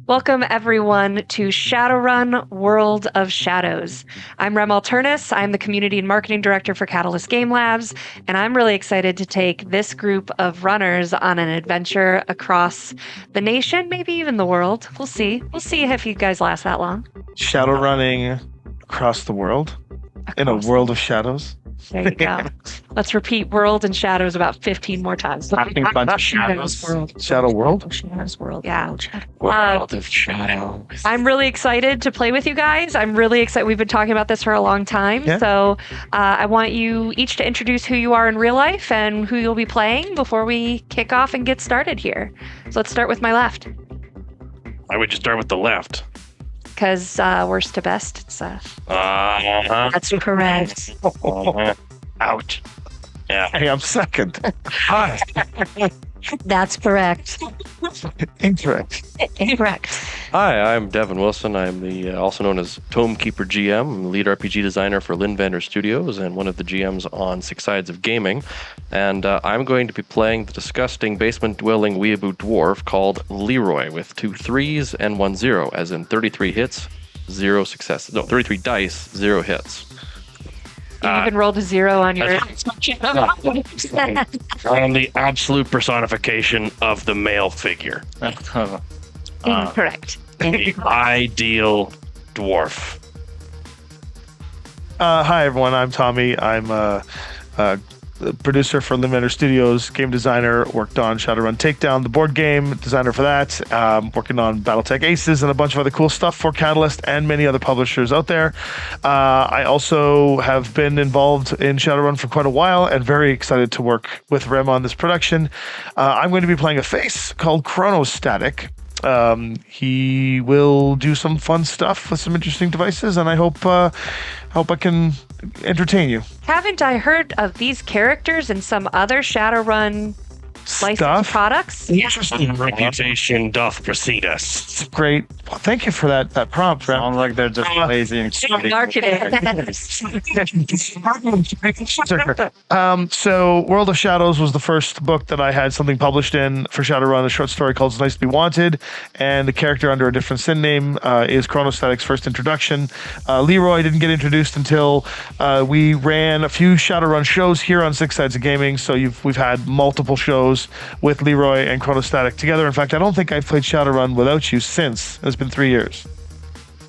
Welcome, everyone, to Shadowrun World of Shadows. I'm Rem Alternus. I'm the Community and Marketing Director for Catalyst Game Labs, and I'm really excited to take this group of runners on an adventure across the nation, maybe even the world. We'll see. We'll see if you guys last that long. Shadow running across the world in a world of shadows. There you go. Let's repeat world and shadows about 15 more times. Having a bunch of shadows. Shadow world? Shadows world, yeah. World of shadows. I'm really excited to play with you guys. I'm really excited. We've been talking about this for a long time. Yeah. So I want you each to introduce who you are in real life and who you'll be playing before we kick off and get started here. So let's start with my left. Why would you start with the left? Because worst to best. It's, That's correct. Ouch. Yeah. Hey, I'm second. Hi. That's correct. Incorrect. Incorrect. Hi, I'm Devin Wilson. I'm the also known as Tome Keeper GM. I'm the lead RPG designer for Lynn Vander Studios and one of the GMs on Six Sides of Gaming. And I'm going to be playing the disgusting basement-dwelling weeaboo dwarf called Leroy with 2 3s and 1 0, as in 33 hits, 0 successes. No, 33 dice, 0 hits. You even rolled a 0 on your... I am the absolute personification of the male figure. Incorrect. The ideal dwarf. Hi, everyone. I'm Tommy. I'm a producer for Lynn Vander Studios, game designer, worked on Shadowrun Takedown, the board game, designer for that, working on Battletech Aces and a bunch of other cool stuff for Catalyst and many other publishers out there. I also have been involved in Shadowrun for quite a while and very excited to work with Rem on this production. I'm going to be playing a face called Chronostatic. He will do some fun stuff with some interesting devices, and I hope I can entertain you. Haven't I heard of these characters in some other Shadowrun licensed products? Interesting reputation doth precede us. Great. Well, thank you for that prompt, Rem. Sounds like they're just lazy and So World of Shadows was the first book that I had something published in for Shadowrun, a short story called It's Nice to Be Wanted, and the character under a different sin name is Chronostatic's first introduction. Leroy didn't get introduced until we ran a few Shadowrun shows here on Six Sides of Gaming, so we've had multiple shows with Leroy and Chronostatic together. In fact, I don't think I've played Shadowrun without you since. It's been 3 years.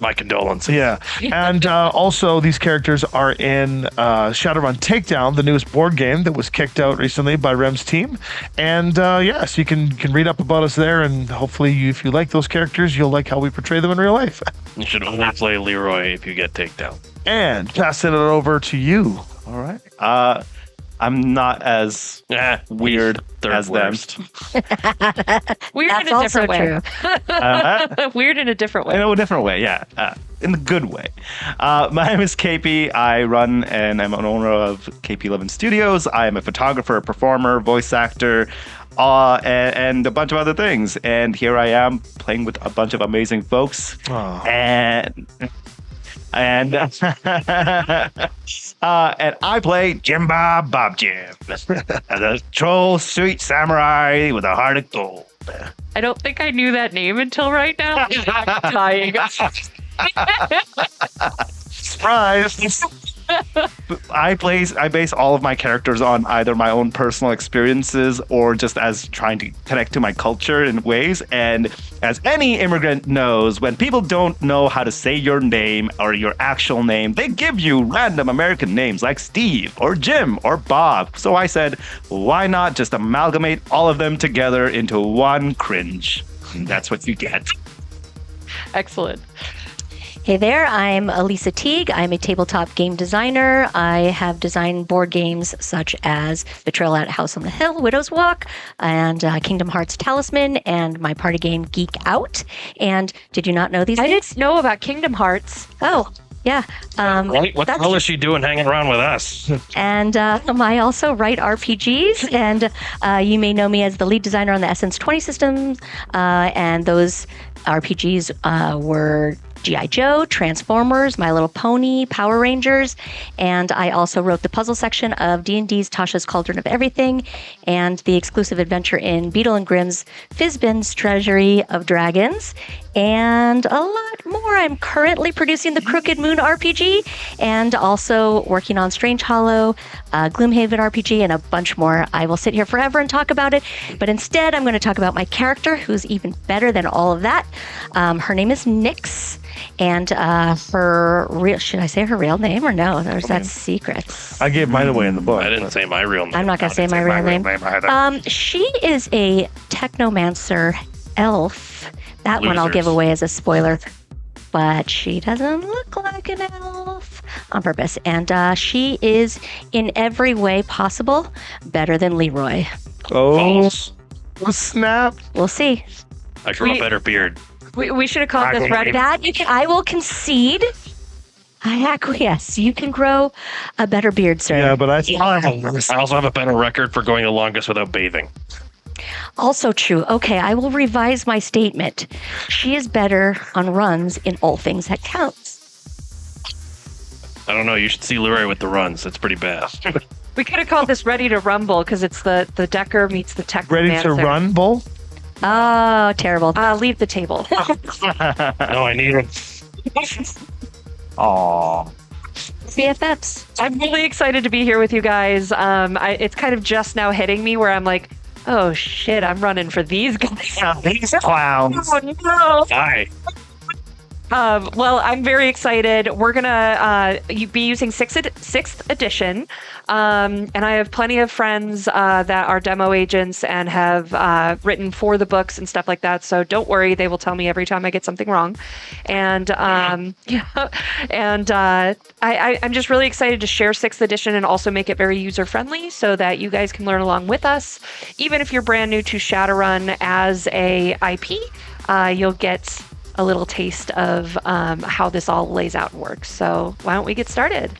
My condolences. Yeah. And also, these characters are in Shadowrun Takedown, the newest board game that was kicked out recently by Rem's team. And so you can read up about us there, and hopefully, if you like those characters, you'll like how we portray them in real life. You should only play Leroy if you get takedown. And passing it over to you. All right. I'm not as weird as them. Weird That's in a different way. Weird in a different way. In a different way, yeah. In the good way. My name is KP. I run and I'm an owner of KP11 Studios. I am a photographer, performer, voice actor, and a bunch of other things. And here I am playing with a bunch of amazing folks. Oh. And I play Jim Bob Jim, the troll street samurai with a heart of gold. I don't think I knew that name until right now. I'm dying. Surprise! I base all of my characters on either my own personal experiences or just as trying to connect to my culture in ways. And as any immigrant knows, when people don't know how to say your name or your actual name, they give you random American names like Steve or Jim or Bob. So I said, why not just amalgamate all of them together into one cringe? And that's what you get. Excellent. Hey there, I'm Elisa Teague. I'm a tabletop game designer. I have designed board games such as Betrayal at House on the Hill, Widow's Walk, and Kingdom Hearts Talisman, and my party game Geek Out. And did you not know these I things? didn't know about Kingdom Hearts. Oh, yeah. Right? What the hell is she doing hanging around with us? And I also write RPGs, and you may know me as the lead designer on the Essence 20 system, and those RPGs were G.I. Joe, Transformers, My Little Pony, Power Rangers, and I also wrote the puzzle section of D&D's Tasha's Cauldron of Everything and the exclusive adventure in Beetle and Grimm's Fizbin's Treasury of Dragons. and a lot more. I'm currently producing the Crooked Moon RPG and also working on Strange Hollow, Gloomhaven RPG, and a bunch more. I will sit here forever and talk about it, but instead I'm going to talk about my character, who's even better than all of that. Her name is Nyx, and should I say her real name or no? There's that secret. I gave mine away in the book. I didn't say my real name. I'm not going to say my real name. She is a technomancer elf. That one I'll give away as a spoiler. But she doesn't look like an elf on purpose. And she is, in every way possible, better than Leroy. Oh, snap. We'll see. I grew a better beard. We should have called this ready. That I will concede. I acquiesce. You can grow a better beard, sir. Yeah, but I also have a better record for going the longest without bathing. Also true. Okay, I will revise my statement. She is better on runs in all things that counts. I don't know. You should see Leroy with the runs. It's pretty bad. We could have called this Ready to Rumble because it's the Decker meets the Tech. Ready to run, Bull? Oh, terrible. Leave the table. No, I need him. Aww. BFFs. I'm really excited to be here with you guys. It's kind of just now hitting me where I'm like, oh shit, I'm running for these guys. These clowns. Oh no. Hi. Well, I'm very excited. We're gonna be using sixth edition, and I have plenty of friends that are demo agents and have written for the books and stuff like that. So don't worry, they will tell me every time I get something wrong. And I'm just really excited to share sixth edition and also make it very user friendly so that you guys can learn along with us. Even if you're brand new to Shadowrun as a IP, you'll get a little taste of how this all lays out and works. So why don't we get started?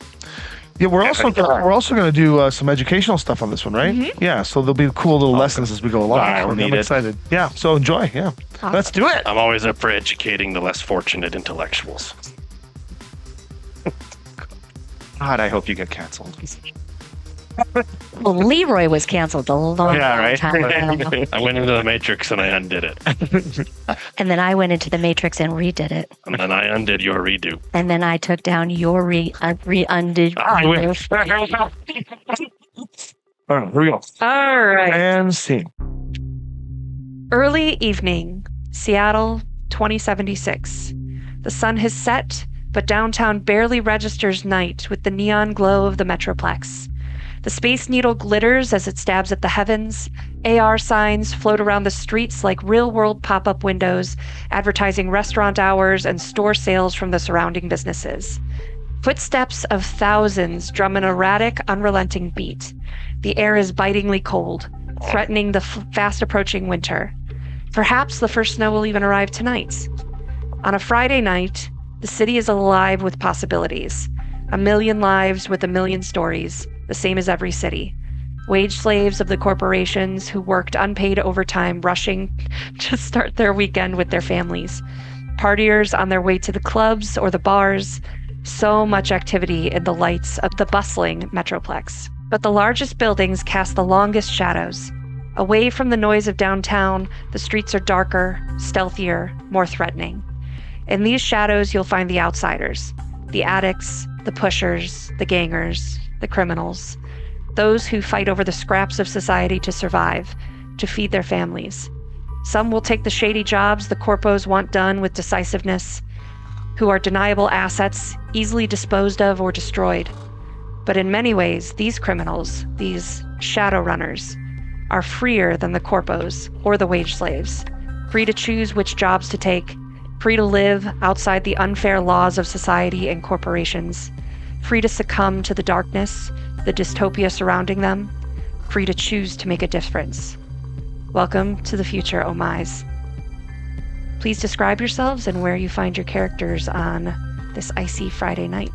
Yeah, we're also going to do some educational stuff on this one, right? Mm-hmm. Yeah, so there'll be cool little lessons as we go along. I'm excited. Yeah, so enjoy. Yeah, Awesome. Let's do it. I'm always up for educating the less fortunate intellectuals. God, I hope you get canceled. Well, Leroy was canceled a long time ago. I went into the Matrix and I undid it. And then I went into the Matrix and redid it. And then I undid your redo. And then I took down your undid. I win. All right, here we go. All right. And scene. Early evening, Seattle, 2076. The sun has set, but downtown barely registers night with the neon glow of the Metroplex. The Space Needle glitters as it stabs at the heavens. AR signs float around the streets like real-world pop-up windows, advertising restaurant hours and store sales from the surrounding businesses. Footsteps of thousands drum an erratic, unrelenting beat. The air is bitingly cold, threatening the fast-approaching winter. Perhaps the first snow will even arrive tonight. On a Friday night, the city is alive with possibilities. 1 million lives with 1 million stories, the same as every city. Wage slaves of the corporations who worked unpaid overtime rushing to start their weekend with their families. Partiers on their way to the clubs or the bars. So much activity in the lights of the bustling Metroplex. But the largest buildings cast the longest shadows. Away from the noise of downtown, the streets are darker, stealthier, more threatening. In these shadows, you'll find the outsiders. The addicts, the pushers, the gangers, the criminals, those who fight over the scraps of society to survive, to feed their families. Some will take the shady jobs the corpos want done with decisiveness, who are deniable assets, easily disposed of or destroyed. But in many ways, these criminals, these Shadowrunners, are freer than the corpos or the wage slaves, free to choose which jobs to take, free to live outside the unfair laws of society and corporations, free to succumb to the darkness, the dystopia surrounding them, free to choose to make a difference. Welcome to the future, Omais. Please describe yourselves and where you find your characters on this icy Friday night.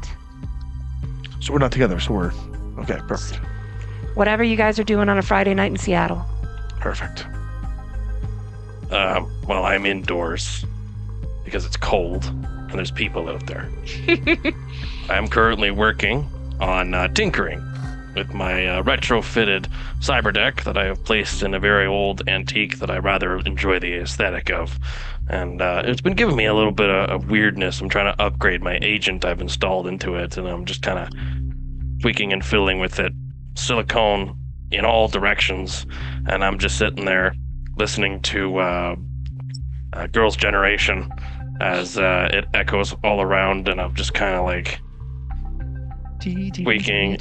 So we're not together, so we're... Okay, perfect. Whatever you guys are doing on a Friday night in Seattle. Perfect. Well, I'm indoors because it's cold and there's people out there. I'm currently working on tinkering with my retrofitted cyber deck that I have placed in a very old antique that I rather enjoy the aesthetic of. And it's been giving me a little bit of weirdness. I'm trying to upgrade my agent I've installed into it, and I'm just kind of tweaking and fiddling with it. Silicone in all directions, and I'm just sitting there listening to Girls' Generation as it echoes all around, and I'm just kind of like tweaking. Baby,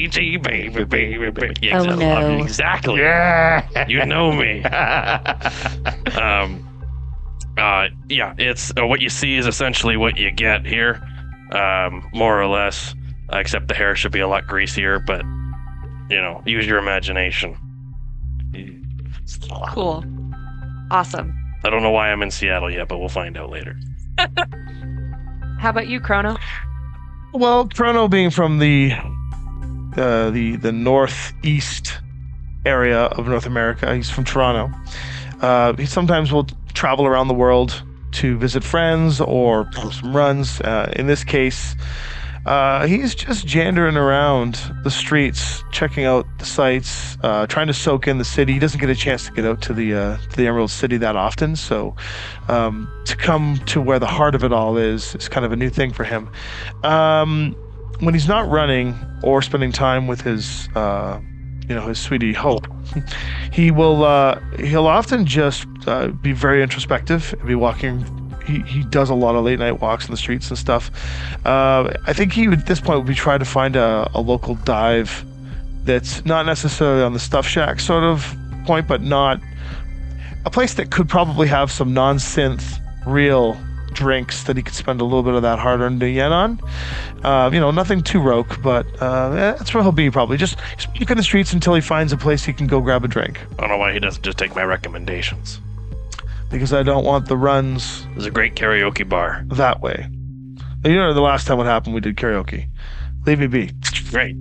G, baby. Yeah, Oh, no. Exactly. Yeah. You know me. Yeah, it's what you see is essentially what you get here, more or less, except the hair should be a lot greasier, but, use your imagination. Cool. Awesome. I don't know why I'm in Seattle yet, but we'll find out later. How about you, Chrono? Well, Chrono being from the northeast area of North America, he's from Toronto. He sometimes will travel around the world to visit friends or do some runs. In this case, he's just jandering around the streets, checking out the sights, trying to soak in the city. He doesn't get a chance to get out to the Emerald City that often, so to come to where the heart of it all is kind of a new thing for him. When he's not running or spending time with his his sweetie Hope, he'll often just be very introspective and be walking. He does a lot of late night walks in the streets and stuff. I think he would, at this point, would be trying to find a local dive that's not necessarily on the Stuff Shack sort of point, but not a place that could probably have some non-synth real drinks that he could spend a little bit of that hard-earned yen on. Nothing too rogue, but that's where he'll be probably. Just walk in the streets until he finds a place he can go grab a drink. I don't know why he doesn't just take my recommendations. Because I don't want the runs. There's a great karaoke bar. That way. The last time what happened, we did karaoke. Leave me be. Great.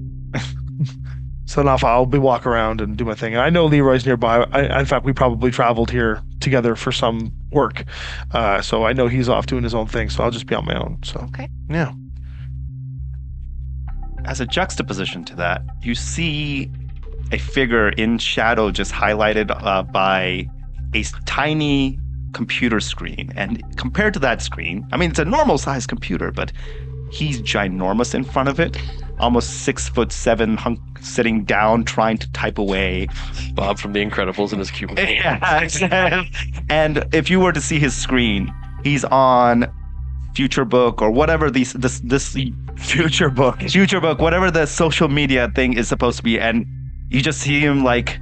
So now I'll be walk around and do my thing. And I know Leroy's nearby. In fact, we probably traveled here together for some work. So I know he's off doing his own thing, so I'll just be on my own. So Okay. Yeah. As a juxtaposition to that, you see a figure in shadow just highlighted by a tiny computer screen. And compared to that screen, I mean, it's a normal sized computer, but he's ginormous in front of it, almost 6'7", sitting down, trying to type away. Bob from The Incredibles in his cubicle. Yeah, and if you were to see his screen, he's on FutureBook or whatever this FutureBook, whatever the social media thing is supposed to be, and you just see him like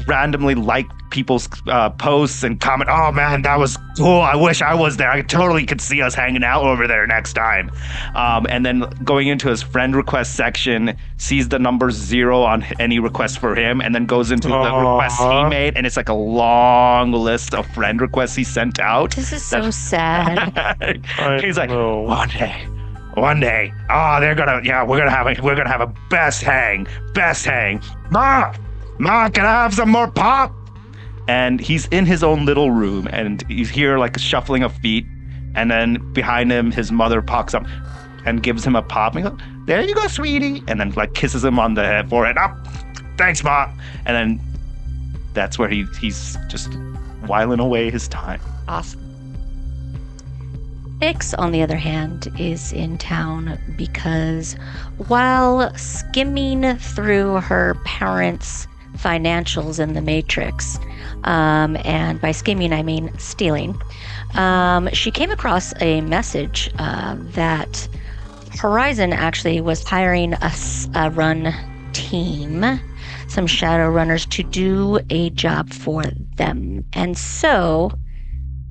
randomly like people's posts and comment, oh man, that was cool, I wish I was there, I totally could see us hanging out over there next time. And then going into his friend request section, sees the number 0 on any request for him, and then goes into the requests he made, and it's like a long list of friend requests he sent out. This is so sad. He's like, one day, we're gonna have a best hang. Ma, can I have some more pop? And he's in his own little room, and you hear like a shuffling of feet, and then behind him, his mother pops up and gives him a pop. And he goes, there you go, sweetie. And then like kisses him on the forehead. Oh, thanks, Ma. And then that's where he's just whiling away his time. Awesome. Ix, on the other hand, is in town because while skimming through her parents' financials in the Matrix, and by skimming I mean stealing, she came across a message that Horizon actually was hiring a run team, some Shadowrunners, to do a job for them. And so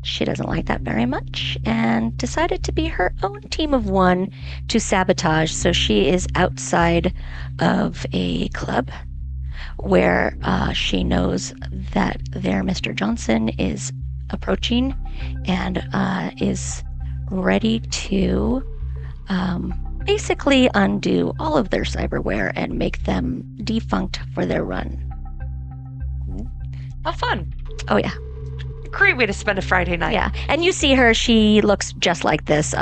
she doesn't like that very much and decided to be her own team of one to sabotage. So she is outside of a club where she knows that their Mr. Johnson is approaching and is ready to basically undo all of their cyberware and make them defunct for their run. How fun. Oh, yeah. great way to spend a Friday night. Yeah, and you see her, she looks just like this.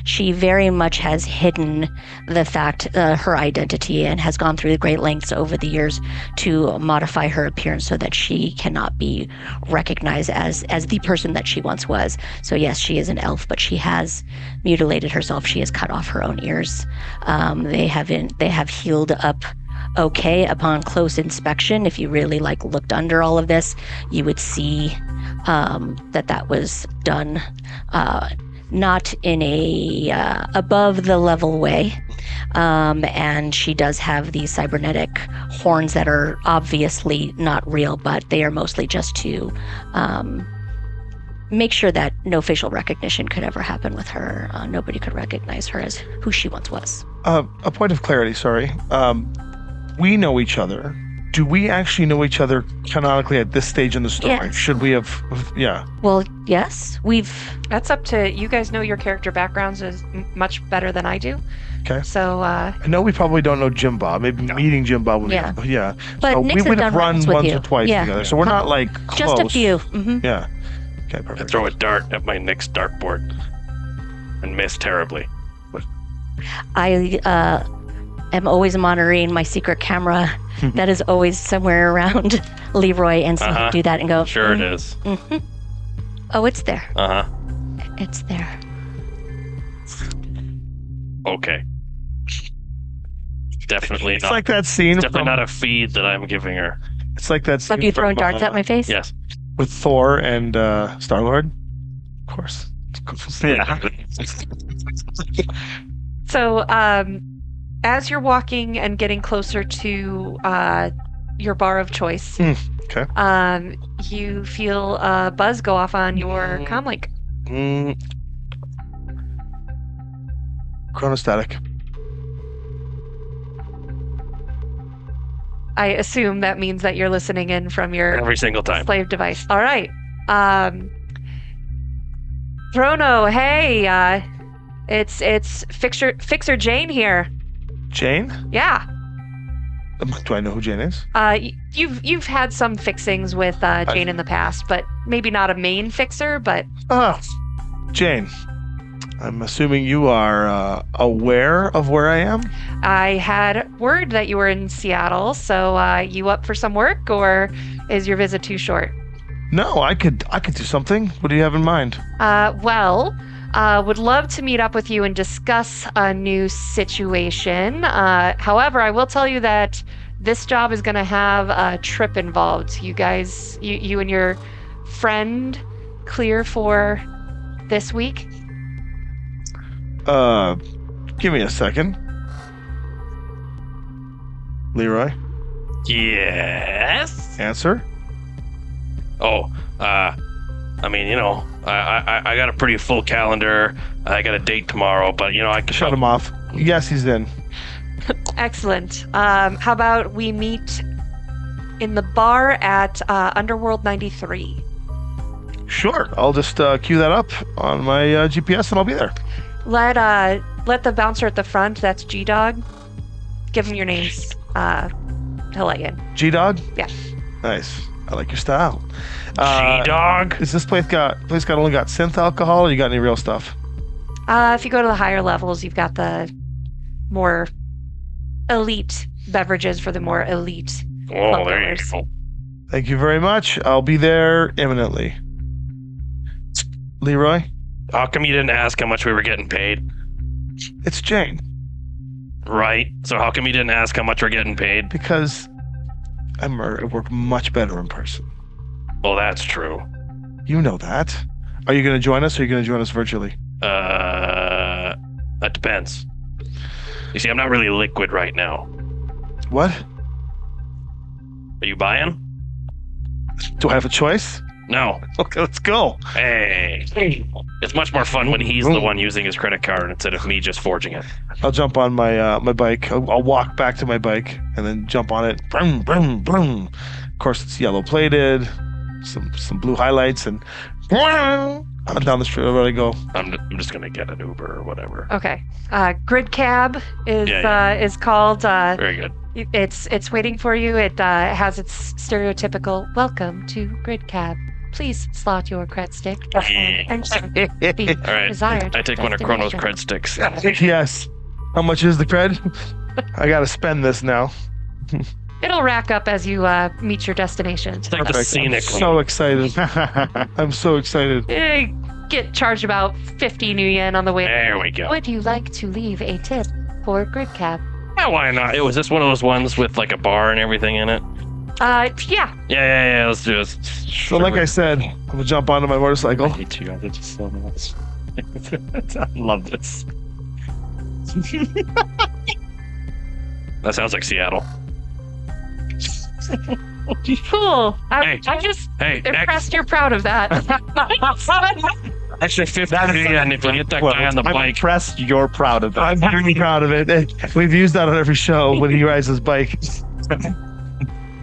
She very much has hidden the fact, her identity, and has gone through the great lengths over the years to modify her appearance so that she cannot be recognized as the person that she once was. So yes, she is an elf, but she has mutilated herself. She has cut off her own ears. They have healed up okay upon close inspection. If you really looked under all of this, you would see that was done not in a above the level way. And she does have these cybernetic horns that are obviously not real, but they are mostly just to make sure that no facial recognition could ever happen with her. Nobody could recognize her as who she once was. A point of clarity, sorry. We know each other. Do we actually know each other canonically at this stage in the story? Yes. Should we have? Yeah. Well, yes, That's up to you guys. Know your character backgrounds is much better than I do. Okay. So I know we probably don't know Jim Bob. Maybe meeting Jim Bob would Yeah. be. Yeah. But So Nix we has would have done run runs with once you. or twice Yeah. together. So we're not close. just a few. Mhm. Yeah. Okay, I perfect. throw a dart at my next dartboard and miss terribly. I am always monitoring my secret camera that is always somewhere around Leroy, and so you do that and go, Sure it is. Mm-hmm. Oh, it's there. Uh-huh. It's there. Okay. Definitely It's not. like that scene. Definitely From, not a feed that I'm giving her. it's like that Have scene you thrown from, darts at my face? Yes. with Thor and Star-Lord. Of course. Yeah. So, as you're walking and getting closer to your bar of choice, okay. you feel a buzz go off on your comlink. Chronostatic. I assume that means that you're listening in from your Every single time. slave device. All right. Throno, hey, it's Fixer Jane here. Jane? Yeah. Do I know who Jane is? You've had some fixings with Jane in the past, but maybe not a main fixer, but Ah, Jane. I'm assuming you are aware of where I am? I had word that you were in Seattle, so you up for some work, or is your visit too short? No, I could do something. What do you have in mind? Would love to meet up with you and discuss a new situation. However, I will tell you that this job is going to have a trip involved. You guys, you and your friend, clear for this week? Give me a second. Leroy, Yes. answer. Oh, I mean, I got a pretty full calendar. I got a date tomorrow, but I can Shut him off. Yes, he's in. Excellent. How about we meet in the bar at Underworld 93? Sure. I'll just cue that up on my GPS and I'll be there. Let the bouncer at the front, that's G-Dog, give him your names. He'll let you in. G-Dog? Yeah. Nice. I like your style. G-Dog. Is this place only got synth alcohol or you got any real stuff? If you go to the higher levels, you've got the more elite beverages for the more elite. Oh, there you Bunkers. go. Thank you very much. I'll be there imminently. Leroy? How come you didn't ask how much we were getting paid? It's Jane. Right. So how come you didn't ask how much we're getting paid? Because I work much better in person. Well, that's true. You know that. Are you going to join us or are you going to join us virtually? That depends. You see, I'm not really liquid right now. What? Are you buying? Do I have a choice? No. Okay, let's go. Hey. It's much more fun when he's the one using his credit card instead of me just forging it. I'll jump on my my bike. I'll walk back to my bike and then jump on it. Vroom, vroom, vroom. Of course, it's yellow plated, some blue highlights, and on down the street where I go. I'm just gonna get an Uber or whatever. Okay. Grid Cab is is called. Very good. It's waiting for you. It has its stereotypical welcome to Grid Cab. please slot your cred stick Yeah. and be All right. desired. I take one of Chrono's destination. cred sticks. Yes. How much is the cred? I gotta spend this now. It'll rack up as you meet your destination. Take the Perfect. I'm scenic so excited. I'm so excited. Get charged about 50 new yen on the way. There we go. Would you like to leave a tip for grid cap? Yeah, why not? Was this one of those ones with like a bar and everything in it? Yeah. Yeah. Let's do this. So like I said, I'm gonna jump onto my motorcycle. hate you guys just so much. I love this. That sounds like Seattle. Cool. I'm Hey. just Hey, impressed you're proud of that. extra 50 yen if you hit that guy on the I'm bike. impressed you're proud of that. I'm very proud of it. We've used that on every show when he rides his bike.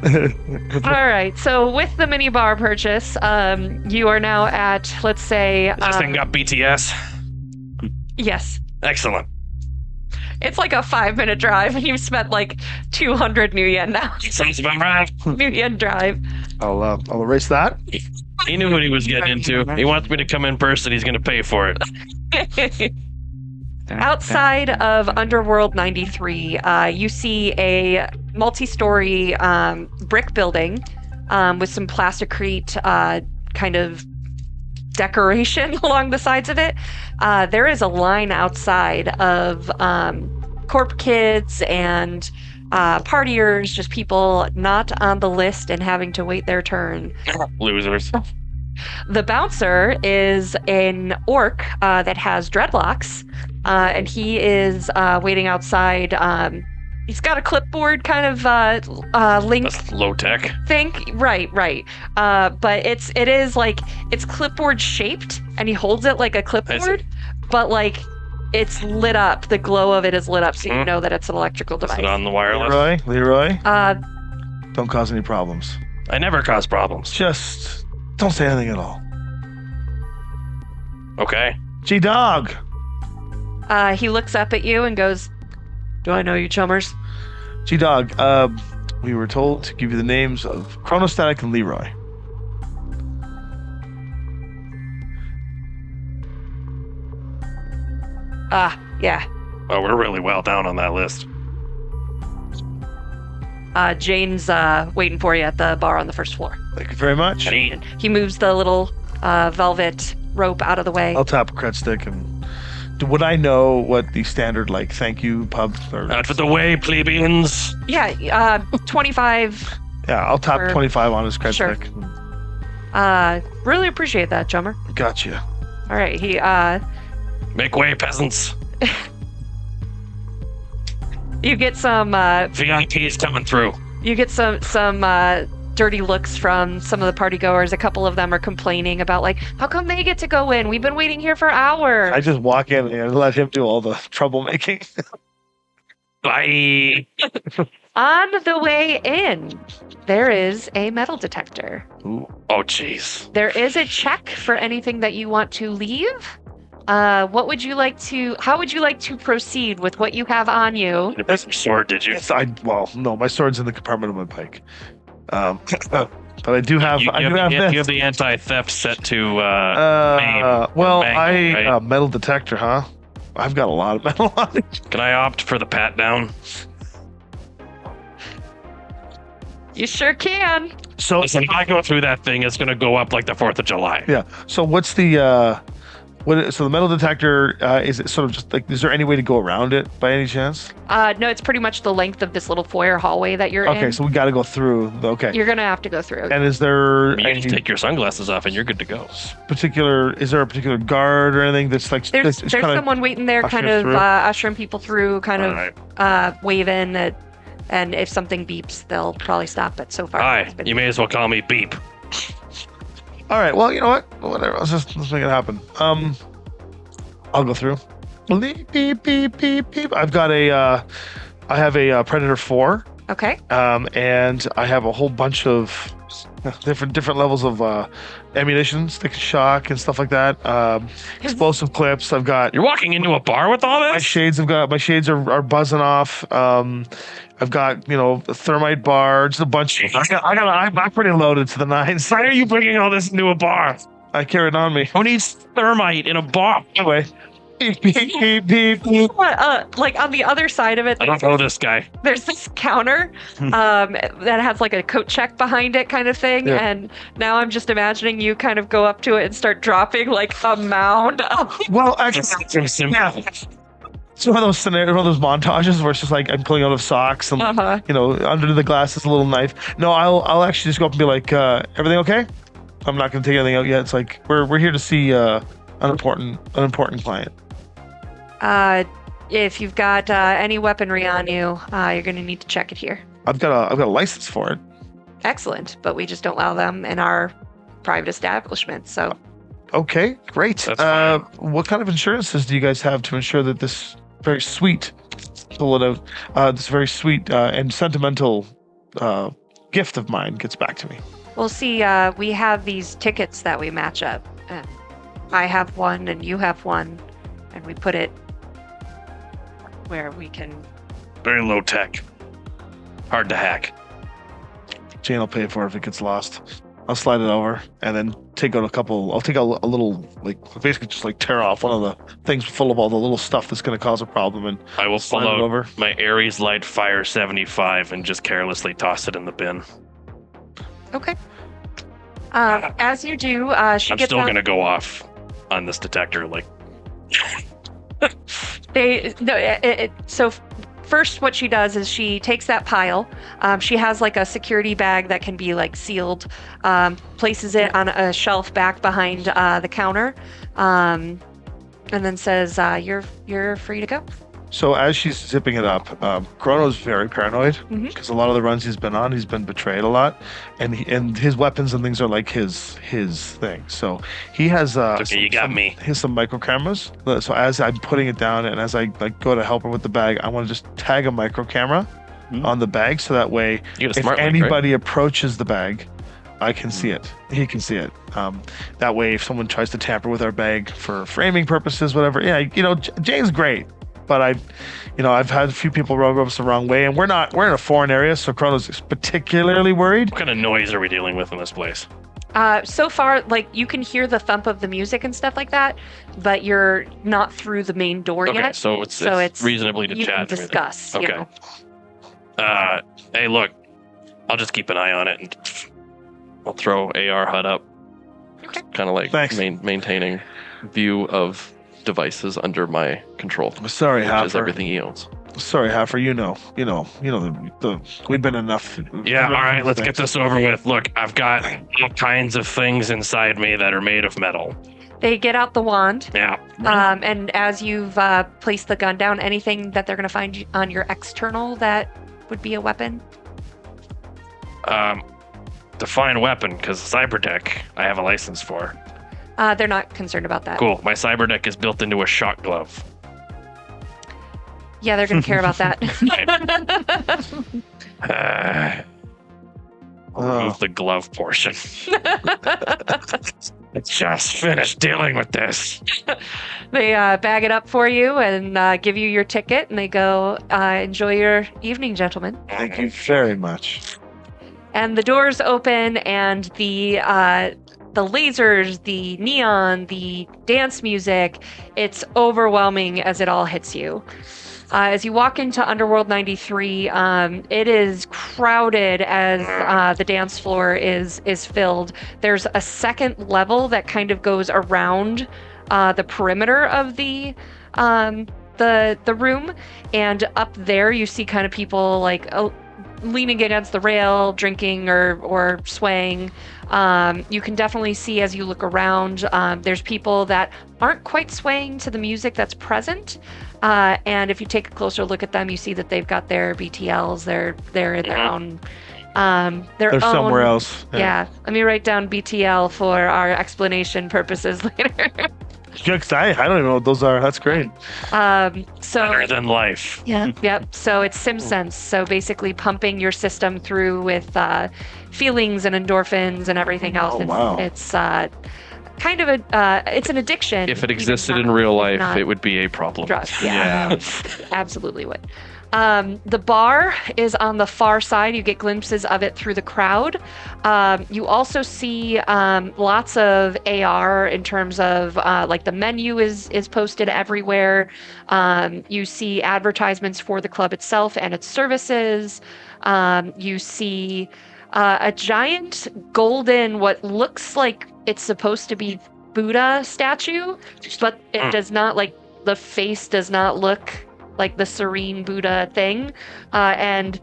All right. So with the mini bar purchase, you are now at, let's say, This thing got BTS. yes, Excellent. it's like a 5-minute drive, and you've spent like 200 new yen now. Sounds about right. New yen drive. I'll erase that. He knew what he was getting into. He wants me to come in person. He's going to pay for it. Outside of Underworld 93, you see a multi-story brick building with some plasticrete kind of decoration along the sides of it. There is a line outside of corp kids and partiers, just people not on the list and having to wait their turn. Losers. The bouncer is an orc that has dreadlocks, and he is waiting outside. He's got a clipboard kind of link That's low tech. thing. Right. But it is like it's clipboard shaped, and he holds it like a clipboard, but like it's lit up. The glow of it is lit up, so you know that it's an electrical Is device. it on the wireless? Leroy, Uh, don't cause any problems. I never cause problems. Just don't say anything at all. Okay. G-Dog. he looks up at you and goes, "Do I know you, chummers?" G-Dog, we were told to give you the names of Chronostatic and Leroy. Yeah. Oh, we're really well down on that list. Jane's waiting for you at the bar on the first floor. Thank you very much. Jane. He moves the little velvet rope out of the way. I'll tap a cred stick and... Would I know what the standard, like, thank you pub... Or, Out of the way, plebeians. Yeah, 25. yeah, I'll tap Or- 25 on his cred Sure. stick. Really appreciate that, chummer. Gotcha. All right, he Make way, peasants. you get some VIP's coming through. dirty looks from some of the party goers. A couple of them are complaining about like, how come they get to go in? We've been waiting here for hours. I just walk in and let him do all the troublemaking. Bye. On the way in, there is a metal detector. Ooh. Oh, jeez. There is a check for anything that you want to leave. How would you like to proceed with what you have on you? You put some sword, did you? Yes, no, my sword's in the compartment of my bike. But I do have. You I do have you this. have the anti-theft set to Well, Bang, right? metal detector, huh? I've got a lot of metal on it. Can I opt for the pat down? You sure can. So Listen, if I go through that thing, it's going to go up like the 4th of July. yeah. So what's the so the metal detector is it sort of just like? Is there any way to go around it by any chance? No, it's pretty much the length of this little foyer hallway that you're in. Okay, so we got to go through. Okay. You're gonna have to go through. And is there You any just take your sunglasses off and you're good to go. particular? Is there a particular guard or anything that's like? There's that's there's kinda someone waiting there, ushering kind of through? ushering people through, kind All of right. waving at, and if something beeps, they'll probably stop. But so far, Hi, it's been- you may as well call me Beep. All right. Well, you know what? Whatever. Let's make it happen. I'll go through. Beep beep beep beep beep. I've got a. I have a Predator 4 Okay. And I have a whole bunch of different levels of ammunition, stick and shock, and stuff like that. Explosive clips. I've got You're walking into a bar with all my this? shades. My shades are buzzing off. I've got a thermite bar, just a bunch. I'm pretty loaded to the nines. Why are you bringing all this into a bar? I carry it on me. Who needs thermite in a bar? Anyway, beep beep beep beep. Like on the other side of it, I don't know this guy. there's this counter that has like a coat check behind it kind of thing. Yeah. And now I'm just imagining you kind of go up to it and start dropping like a mound of Well, actually, yeah. It's one of those scenarios, one of those montages where it's just like I'm pulling out of socks and under the glass is a little knife. No, I'll actually just go up and be like, everything okay? I'm not gonna take anything out yet. It's like we're here to see an important client. if you've got any weaponry on you, you're going to need to check it here. I've got a license for it. Excellent, but we just don't allow them in our private establishment. So Okay, great. That's fine. What kind of insurances do you guys have to ensure that this very sweet, pull it out, this very sweet and sentimental gift of mine gets back to me? we'll see. We have these tickets that we match up. And I have one, and you have one, and we put it where we can. Very low tech. Hard to hack. Jane will pay for it if it gets lost. I'll slide it over and then take out a couple. I'll take out a little, like basically just like tear off one of the things full of all the little stuff that's going to cause a problem, and I will slide pull it out over. my Ares Light Fire 75 and just carelessly toss it in the bin. Okay. As you do, she I'm gets still out. gonna go off on this detector. Like, So first, what she does is she takes that pile. She has like a security bag that can be like sealed. Places it on a shelf back behind the counter, and then says, "You're free to go." So as she's zipping it up, Chrono's very paranoid Mhm. because a lot of the runs he's been on, he's been betrayed a lot, and his weapons and things are like his thing. So he has okay, you got me. He has some micro cameras. So as I'm putting it down and as I like go to help her with the bag, I want to just tag a micro camera on the bag so that way You get a if smart link, anybody approaches the bag, I can see it. He can see it. That way, if someone tries to tamper with our bag for framing purposes, whatever, Jay's great. But I've had a few people rub us the wrong way, and we're in a foreign area, so Chrono's particularly worried. What kind of noise are we dealing with in this place? So far, like you can hear the thump of the music and stuff like that, but you're not through the main door Okay, yet. so it's reasonably to you chat. can through discuss. this. You Okay. know. Hey, look, I'll just keep an eye on it, and I'll throw AR HUD up. Okay. Kind of like Thanks. Maintaining view of devices under my control, Sorry, which is Haffer. everything he owns. Sorry, Haffer. The we've been enough. Yeah, all right, let's get this over with. Look, I've got all kinds of things inside me that are made of metal. They get out the wand, Yeah. and as you've placed the gun down, anything that they're going to find on your external that would be a weapon. Define weapon, because cyberdeck I have a license for. They're not concerned about that. Cool. My cyberdeck is built into a shock glove. Yeah, they're going to care about that. I'll remove the glove portion. I just finished dealing with this. They bag it up for you and give you your ticket, and they go, "Enjoy your evening, gentlemen." Thank you very much. And the doors open, and the lasers, the neon, the dance music, it's overwhelming as it all hits you. As you walk into Underworld 93, it is crowded as the dance floor is filled. There's a second level that kind of goes around the perimeter of the room, and up there you see kind of people like leaning against the rail, drinking or swaying. You can definitely see as you look around, there's people that aren't quite swaying to the music that's present. And if you take a closer look at them, you see that they've got their BTLs. They're in their own. They're somewhere else. Yeah. Let me write down BTL for our explanation purposes later. I don't even know what those are. That's great. So Better than life. Yeah. Yep. So it's SimSense. So basically pumping your system through with feelings and endorphins and everything else. wow. It's kind of it's an addiction. If it even existed not- in real life, not it would be a problem. drugs. Yeah. Absolutely would. The bar is on the far side. You get glimpses of it through the crowd. You also see lots of AR in terms of like the menu is posted everywhere. You see advertisements for the club itself and its services. You see a giant golden, what looks like it's supposed to be Buddha statue, but it does not, like the face does not look like the serene Buddha thing. And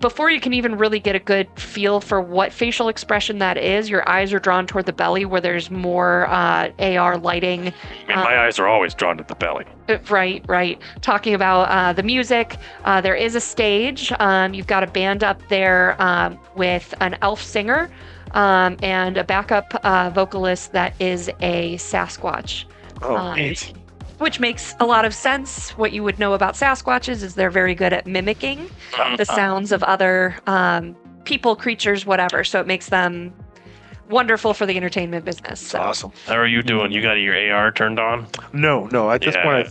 before you can even really get a good feel for what facial expression that is, your eyes are drawn toward the belly where there's more AR lighting. I mean, my eyes are always drawn to the belly. Right. Talking about the music, there is a stage. You've got a band up there with an elf singer and a backup vocalist that is a Sasquatch. Oh, neat. Which makes a lot of sense. What you would know about Sasquatches is they're very good at mimicking the sounds of other people, creatures, whatever. So it makes them wonderful for the entertainment business. So. Awesome. How are you doing? You got your AR turned on? No. At this point, I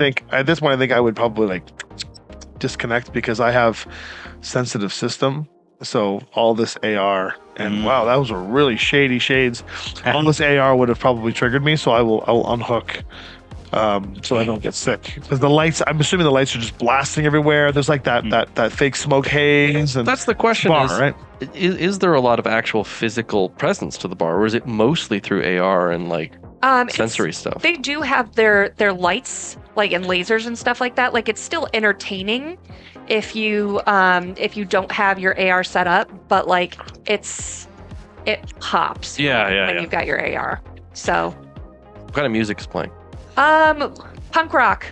think I would probably like disconnect because I have sensitive system. So all this AR and wow, that was a really shady shades. All this AR would have probably triggered me. So I will unhook. So I don't get sick. Because the lights, I'm assuming the lights are just blasting everywhere. There's like that fake smoke haze. And That's the question. bar, Is, right? is there a lot of actual physical presence to the bar, or is it mostly through AR and like sensory stuff? They do have their lights, like, and lasers and stuff like that. Like, it's still entertaining if you don't have your AR set up, but like it pops. When you've got your AR. So. What kind of music is playing? Punk rock.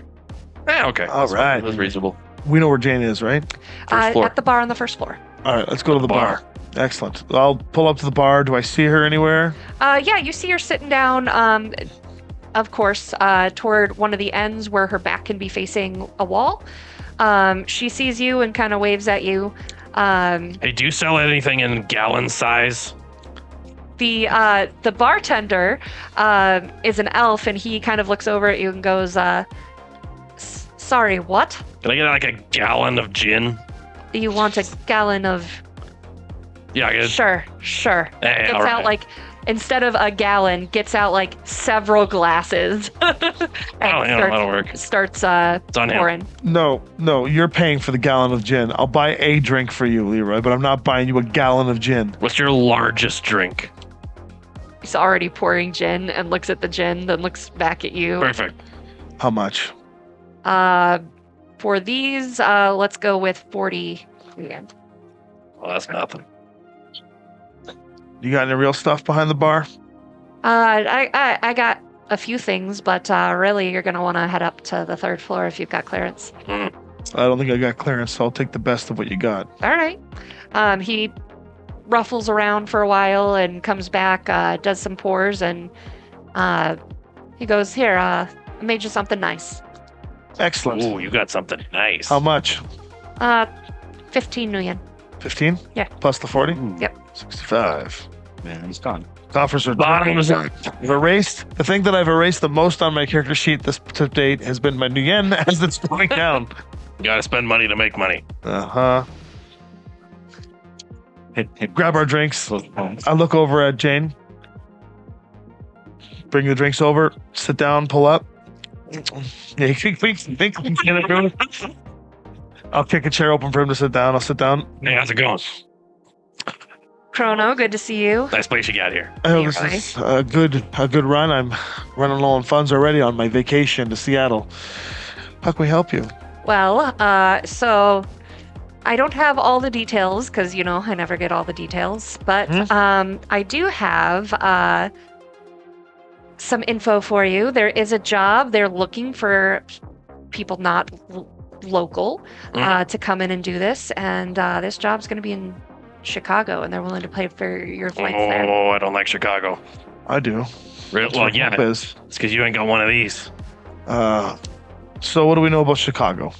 Yeah, okay. All right. That's reasonable. We know where Jane is, right? First floor. At the bar on the first floor. All right, let's go to the bar. Excellent. I'll pull up to the bar. Do I see her anywhere? Yeah, you see her sitting down, of course, toward one of the ends where her back can be facing a wall. She sees you and kind of waves at you. Hey, do you sell anything in gallon size? The bartender is an elf, and he kind of looks over at you and goes, sorry, what? Can I get like a gallon of gin? You want a gallon of... Yeah, I guess. Sure. Hey, Gets all out right. like, instead of a gallon, gets out like several glasses. That'll work. Starts It's on him. pouring. No, you're paying for the gallon of gin. I'll buy a drink for you, Leroy, but I'm not buying you a gallon of gin. What's your largest drink? He's already pouring gin and looks at the gin, then looks back at you. Perfect. How much? For these, let's go with 40 again. Well, that's nothing. You got any real stuff behind the bar? I got a few things, but really you're gonna want to head up to the third floor if you've got clearance. I don't think I got clearance, so I'll take the best of what you got. All right. He ruffles around for a while and comes back, does some pours, and he goes, here, I made you something nice. Excellent. Ooh, you got something nice. How much? 15 million. 15? Yeah. Plus the 40? Yep. 65. Man, he's gone. Coffers are Bottom is I've erased. The thing that I've erased the most on my character sheet this to date has been my new yen as it's going down. You gotta spend money to make money. Uh-huh. Hit Grab our drinks. those phones. I look over at Jane. Bring the drinks over. Sit down. Pull up. Yeah, I'll kick a chair open for him to sit down. I'll sit down. Hey, how's it going? Chrono, good to see you. Nice place you got here. Oh, this is a good run. I'm running low on funds already on my vacation to Seattle. How can we help you? Well, so I don't have all the details because, I never get all the details, but I do have some info for you. There is a job. They're looking for people not local to come in and do this, and this job's going to be in Chicago, and they're willing to pay for your flights there. Oh, I don't like Chicago. I do. Well, yeah. Map is. It's because you ain't got one of these. So what do we know about Chicago?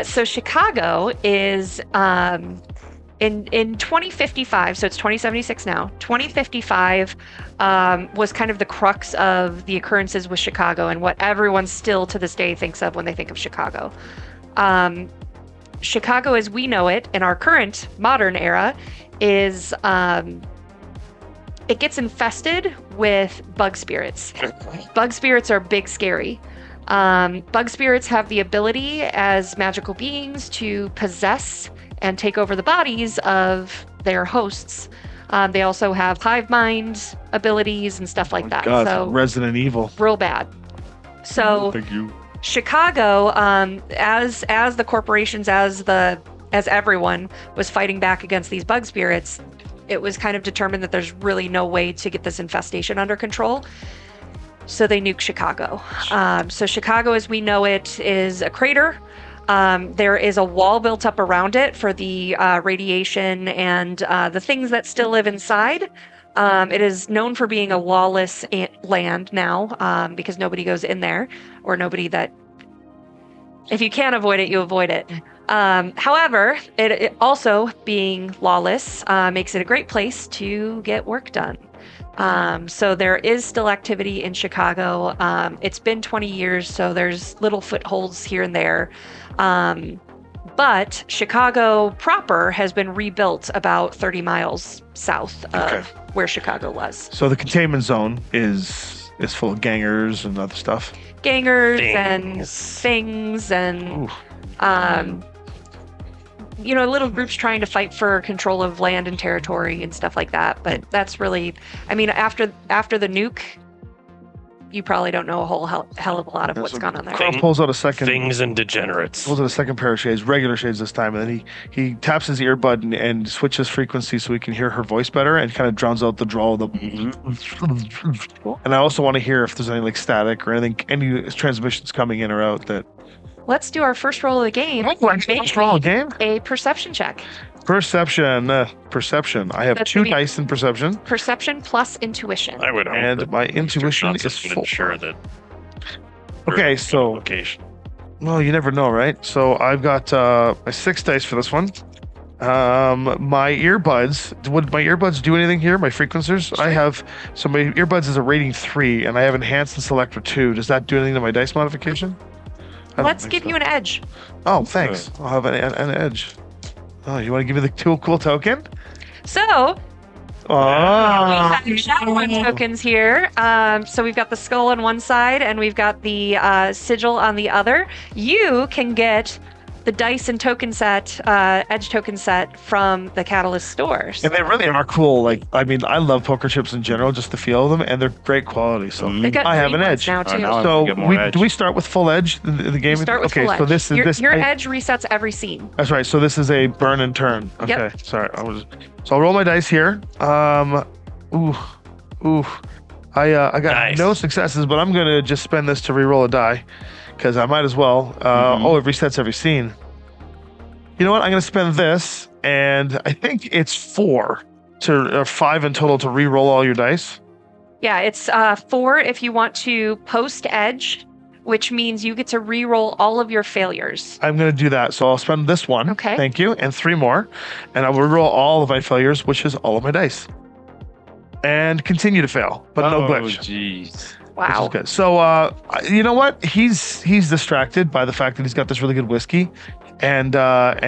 So Chicago is in 2055, so it's 2076 now. 2055 was kind of the crux of the occurrences with Chicago and what everyone still to this day thinks of when they think of Chicago. Chicago as we know it in our current modern era is it gets infested with bug spirits. Bug spirits are big scary. Bug spirits have the ability as magical beings to possess and take over the bodies of their hosts. They also have hive mind abilities and stuff like that. God, So Resident Evil. real bad. So Thank you. Chicago, as the corporations, as everyone was fighting back against these bug spirits, it was kind of determined that there's really no way to get this infestation under control. So they nuke Chicago. So Chicago as we know it is a crater. There is a wall built up around it for the radiation and the things that still live inside. It is known for being a lawless land now because nobody goes in there, or nobody that, if you can't avoid it, you avoid it. However, it also being lawless makes it a great place to get work done. So there is still activity in Chicago. It's been 20 years, so there's little footholds here and there. But Chicago proper has been rebuilt about 30 miles south of where Chicago was. So the containment zone is full of gangers and other stuff. Gangers and things and little groups trying to fight for control of land and territory and stuff like that. But that's really, I mean, after the nuke, you probably don't know a whole hell of a lot of what's gone on there. Carl pulls out a second. Things and degenerates. Pulls out a second pair of shades, regular shades this time, and then he taps his earbud and switches frequency so we can hear her voice better and kind of drowns out the drawl of the. And I also want to hear if there's any like static or anything, any transmissions coming in or out that. Let's do our first roll of the game. First roll of the game? A perception check. Perception. I have That's 2 gonna be- dice in perception, Perception plus intuition. I would hope and that my intuition shots is would 4. ensure that. Okay, so Location. well, you never know, right? So I've got my 6 dice for this one. My earbuds. Would my earbuds do anything here? My frequencers. I have so my earbuds is a rating 3, and I have enhanced and selector 2. Does that do anything to my dice modification? Let's give you an edge. Oh, thanks. I'll have an edge. Oh, you want to give me the cool token? So we Oh. have Shadowrun tokens here. So we've got the skull on one side and we've got the sigil on the other. You can get the dice and token set, edge token set from the Catalyst stores. And they really are cool. Like, I mean, I love poker chips in general, just the feel of them, and they're great quality. So They got I have green an ones edge. now too. now So get more edge. do we start with full edge in the game? You start with okay, full so edge. this is your this. your edge resets every scene. That's right. So this is a burn and turn. Okay. Yep. Sorry. So I'll roll my dice here. Ooh. I got Nice. no successes, but I'm gonna just spend this to re-roll a die, because I might as well. Oh, it resets every scene. You know what? I'm gonna spend this, and I think it's 5 in total to re-roll all your dice. Yeah, it's 4 if you want to post edge, which means you get to re-roll all of your failures. I'm gonna do that. So I'll spend this one. Okay. Thank you, and 3 more, and I will re-roll all of my failures, which is all of my dice, and continue to fail, but no glitch. Jeez. Which Wow. is good. So you know what? He's distracted by the fact that he's got this really good whiskey, and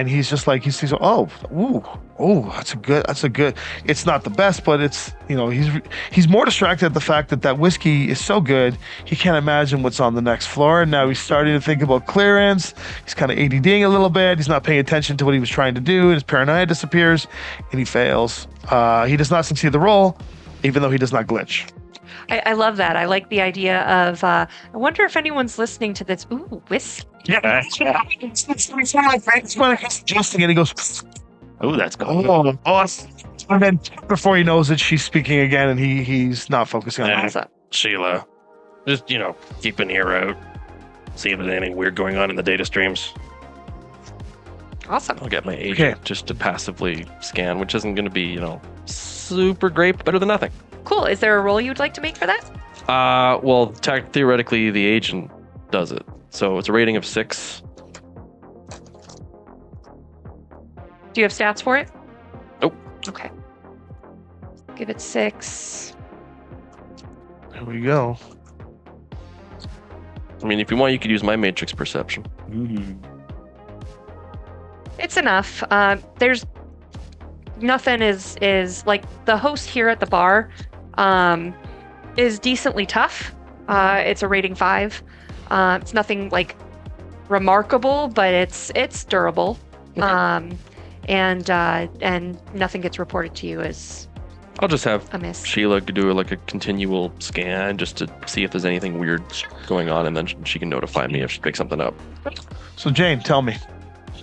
he's just like he's that's a good. It's not the best, but it's he's more distracted at the fact that whiskey is so good he can't imagine what's on the next floor. And now he's starting to think about clearance. He's kind of ADDing a little bit. He's not paying attention to what he was trying to do. His paranoia disappears, and he fails. He does not succeed the roll, even though he does not glitch. I love that. I like the idea of, I wonder if anyone's listening to this. Ooh, whiskey. Yeah. It's when he's adjusting and he goes, Oh, that's cool. and then before he knows it, she's speaking again, and he's not focusing on Yeah. that. Awesome. Sheila, just, keep an ear out. See if there's anything weird going on in the data streams. Awesome. I'll get my agent just to passively scan, which isn't going to be, super great, but better than nothing. Cool. Is there a roll you'd like to make for that? Well, theoretically, the agent does it. So it's a rating of 6. Do you have stats for it? Nope. Okay. Give it 6. There we go. I mean, if you want, you could use my matrix perception. It's enough. There's nothing is like the host here at the bar is decently tough. It's a rating 5. It's nothing like remarkable, but it's durable. Okay. And nothing gets reported to you as I'll just have a miss. Sheila do like a continual scan just to see if there's anything weird going on, and then she can notify me if she picks something up. So Jane, tell me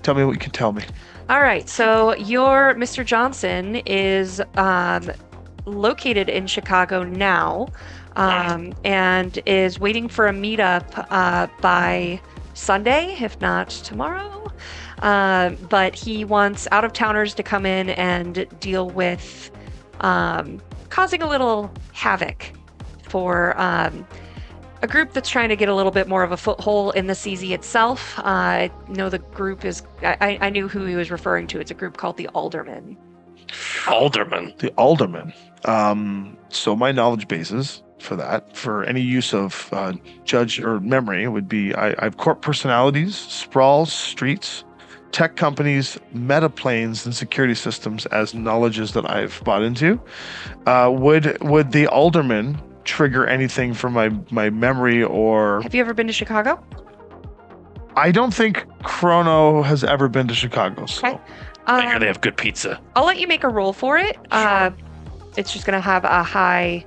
what you can tell me. All right, so your Mr. Johnson is located in Chicago now, and is waiting for a meetup by Sunday, if not tomorrow. But he wants out-of-towners to come in and deal with causing a little havoc for a group that's trying to get a little bit more of a foothold in the CZ itself. I know the group is, I knew who he was referring to. It's a group called the Aldermen. Alderman. The Alderman. So my knowledge bases for that, for any use of judge or memory, would be I have corp personalities, sprawls, streets, tech companies, metaplanes, and security systems as knowledges that I've bought into. Would the Alderman trigger anything from my memory, or Have you ever been to Chicago? I don't think Chrono has ever been to Chicago. So Okay. I hear they have good pizza. I'll let you make a roll for it. It's just going to have a high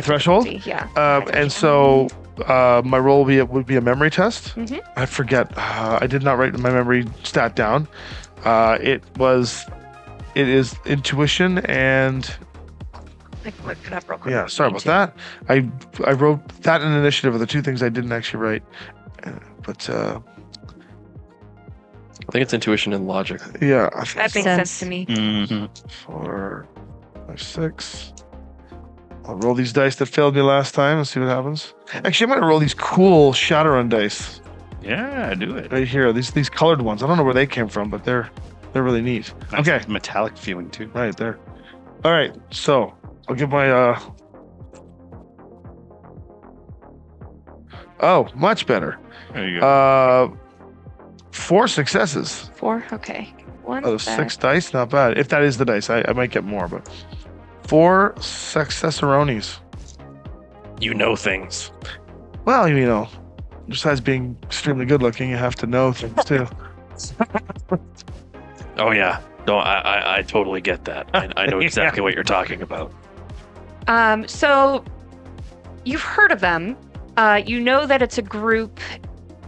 threshold. Yeah. And so my role would be a memory test. Mhm. I forget. I did not write my memory stat down. It is intuition and I can look it up real quick. yeah. Sorry about that. I wrote that in initiative are the two things I didn't actually write. But I think it's intuition and logic. yeah, That makes sense to me. 4, 5, 6. I'll roll these dice that failed me last time and see what happens. Actually, I'm gonna roll these cool Shadowrun dice Yeah, do it. right here. These colored ones. I don't know where they came from, but they're really neat. Nice Okay, metallic feeling too. right there. All right, so I'll give my oh, much better. There you go. 4 successes 4. Okay. 1. out of 6 dice. Not bad. If that is the dice, I might get more, but 4 successoronies. You know things. Well, you know, besides being extremely good looking, you have to know things too. Oh yeah. No, I totally get that. I know exactly what you're talking about. So you've heard of them. You know that it's a group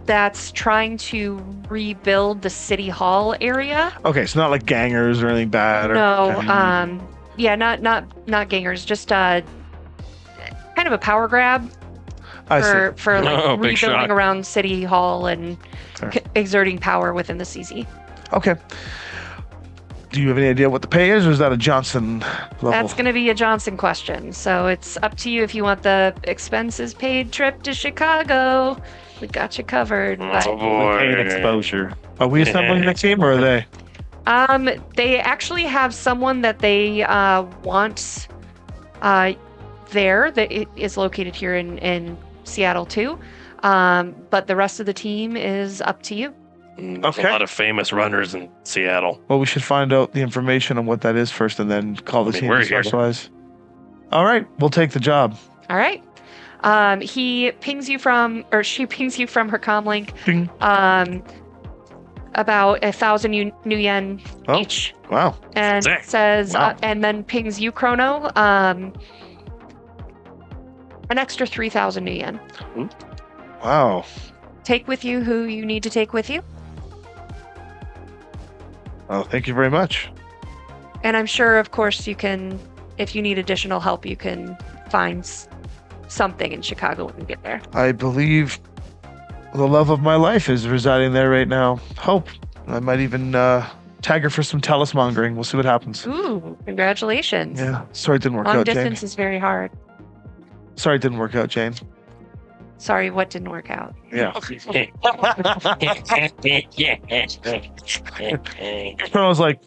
that's trying to rebuild the city hall area. Okay, so not like gangers or anything bad. Or, No, yeah, not gangers, just kind of a power grab I see. for like Oh, big rebuilding shot. around city hall and Fair. exerting power within the CZ. Okay. Do you have any idea what the pay is, or is that a Johnson level? That's going to be a Johnson question. So it's up to you if you want the expenses paid trip to Chicago. We got you covered. But, Oh boy. Paid exposure. Are we assembling the team, or are they? they actually have someone that they want there that is located here in Seattle too. But the rest of the team is up to you. There's Okay. a lot of famous runners in Seattle. Well, we should find out the information on what that is first, and then call the I mean, team we're to here. specialize. All right, we'll take the job. All right. He pings you from, or she pings you from her comlink. Ding. About 1,000 new yen Oh. each, Wow. and Sick. says, Wow. and then pings you, Chrono, an extra 3,000 new yen. Wow. Take with you who you need to take with you, Oh, thank you very much. and I'm sure, of course, you can, if you need additional help, you can find something in Chicago when you get there. I believe the love of my life is residing there right now. Hope. I might even Tag her for some telesmongering. We'll see what happens. Ooh, congratulations. Yeah. Sorry it didn't work Long out, distance Jane. is very hard. Sorry it didn't work out, Jane. Sorry, what didn't work out? Yeah. I was like,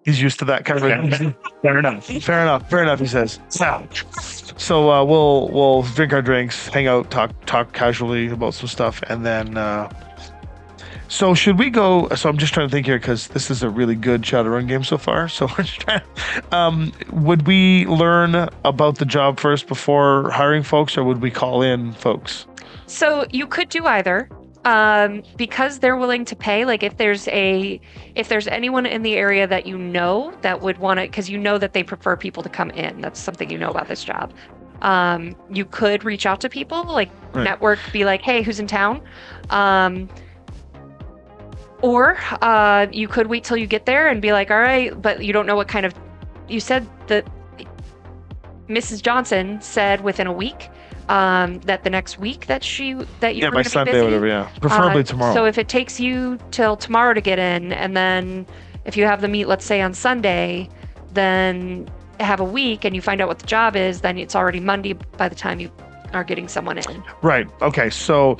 he's used to that kind of. Fair enough. Fair enough. He says. So we'll drink our drinks, hang out, talk casually about some stuff, and then. So should we go? So I'm just trying to think here because this is a really good Shadowrun game so far. So we're just trying. Would we learn about the job first before hiring folks, or would we call in folks? So you could do either. Because they're willing to pay, like if there's anyone in the area that you know that would want to, because you know that they prefer people to come in. That's something you know about this job. You could reach out to people, like network, be like, hey, who's in town? Or you could wait till you get there and be like, all right, but you don't know what kind of. You said that Mrs. Johnson said within a week. That the next week that you were by Sunday, be busy. whatever. Yeah, preferably tomorrow. So if it takes you till tomorrow to get in, and then if you have the meet, let's say on Sunday, then have a week, and you find out what the job is, then it's already Monday by the time you are getting someone in. Right. Okay. So,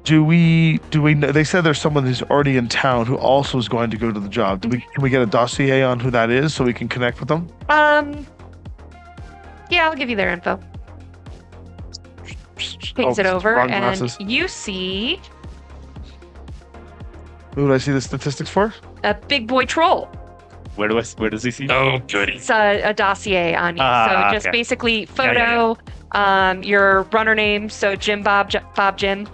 do we? They said there's someone who's already in town who also is going to go to the job. Can we get a dossier on who that is so we can connect with them? Yeah, I'll give you their info. Pings it over, and glasses. you see Who do I see the statistics for? a big boy troll. Where does he see? Oh, goody. It's a dossier on you. So just Okay. basically photo, your runner name. So Jim Bob Jim.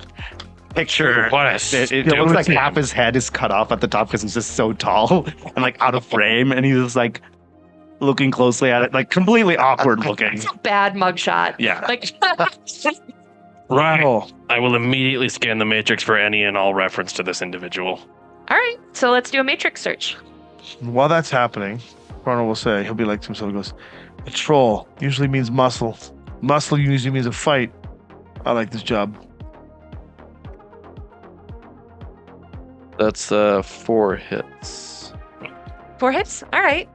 Picture. What a It looks like half his head is cut off at the top because he's just so tall and like out of frame, and he's just like looking closely at it, like completely awkward looking. It's a bad mugshot. Yeah. Like Right. Oh, I will immediately scan the matrix for any and all reference to this individual. all right. So let's do a matrix search. while that's happening, Ronald will say, he'll be like to himself, he goes, a troll usually means muscle. Muscle usually means a fight. I like this job. That's 4 hits. 4 hits. All right.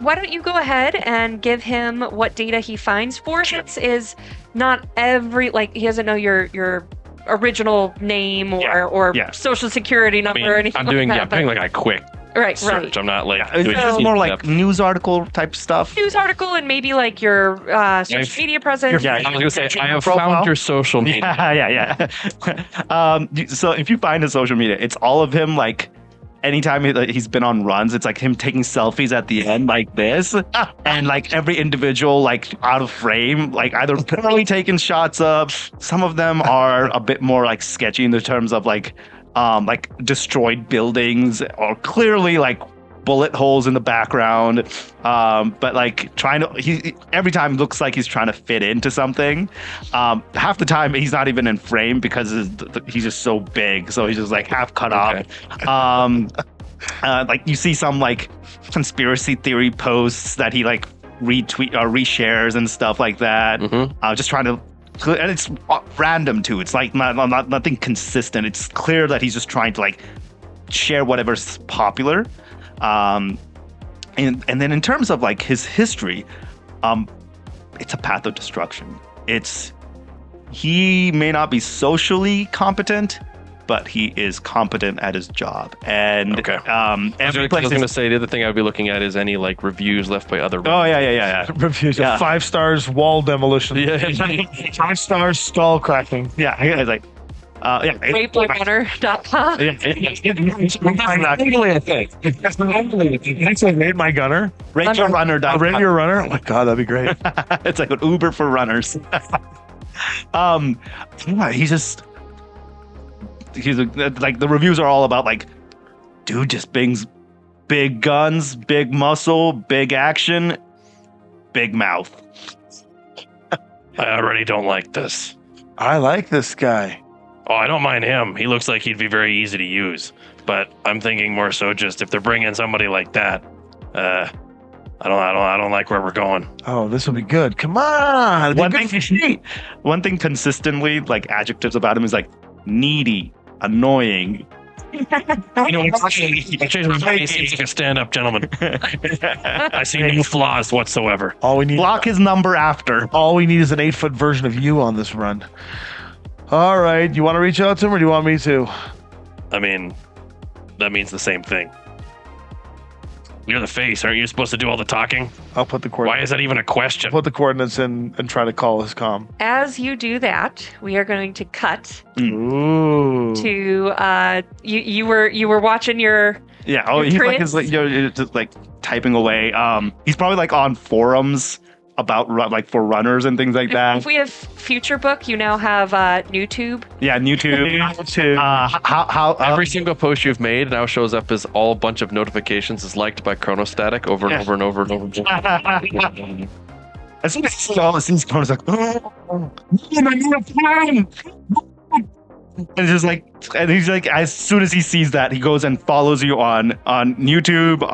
Why don't you go ahead and give him what data he finds? 4 hits is not every, like, he doesn't know your original name or social security number or anything I'm doing like that. doing like a quick Right. search. I'm not like It's doing just more like in-depth. news article type stuff. News article and maybe like your social media presence. Yeah, I was gonna say I have Profile? found your social media. Yeah. So if you find his social media, it's all of him like anytime he's been on runs, it's like him taking selfies at the end like this, and like every individual like out of frame, like either poorly taken shots of. Some of them are a bit more like sketchy in the terms of like destroyed buildings or clearly like bullet holes in the background, but like he every time looks like he's trying to fit into something. Half the time he's not even in frame because he's just so big, so he's just like half cut off. Like you see some like conspiracy theory posts that he like retweet or reshares and stuff like that. Just trying to. And it's random too. It's like not nothing consistent. It's clear that he's just trying to like share whatever's popular. And then in terms of like his history, it's a path of destruction. He may not be socially competent, but he is competent at his job. And Okay. I was going to say the other thing I would be looking at is any like reviews left by other. Oh yeah. Reviews Yeah. of 5 stars wall demolition. Yeah. 5 stars stall cracking. Yeah, it's like Rapelarunner.com. Actually made my gunner. Rate your runner. Rate your runner. Oh my god, that'd be great. It's like an Uber for runners. He's like the reviews are all about like, dude just brings big guns, big muscle, big action, big mouth. I already don't like this. I like this guy. Oh, I don't mind him. He looks like he'd be very easy to use. But I'm thinking more so just if they're bringing somebody like that, I don't like where we're going. Oh, this will be good. Come on. One thing consistently like adjectives about him is like needy, annoying, You know, I changed my mind. He seems like a stand-up gentleman. I see no flaws whatsoever. All we need Block his number after. all we need is an 8-foot version of you on this run. All right, you want to reach out to him or do you want me to? I mean, that means the same thing. You're the face. Aren't you supposed to do all the talking? I'll put the Why coordinates. is that even a question? Put the coordinates in and try to call his comm. As you do that, we are going to cut Ooh. to you were watching your Yeah. Oh, Your he's like, tricks? just like typing away. He's probably like on forums about like for runners and things like that. if we have future book, you now have YouTube. Yeah, and YouTube. Two. How Every single post you've made now shows up as all a bunch of notifications is liked by Chronostatic over and Yeah. over and over and over again. as soon as he sees all the scenes, Connor's like, oh, my new plan. And just like, and he's like, as soon as he sees that, he goes and follows you on YouTube,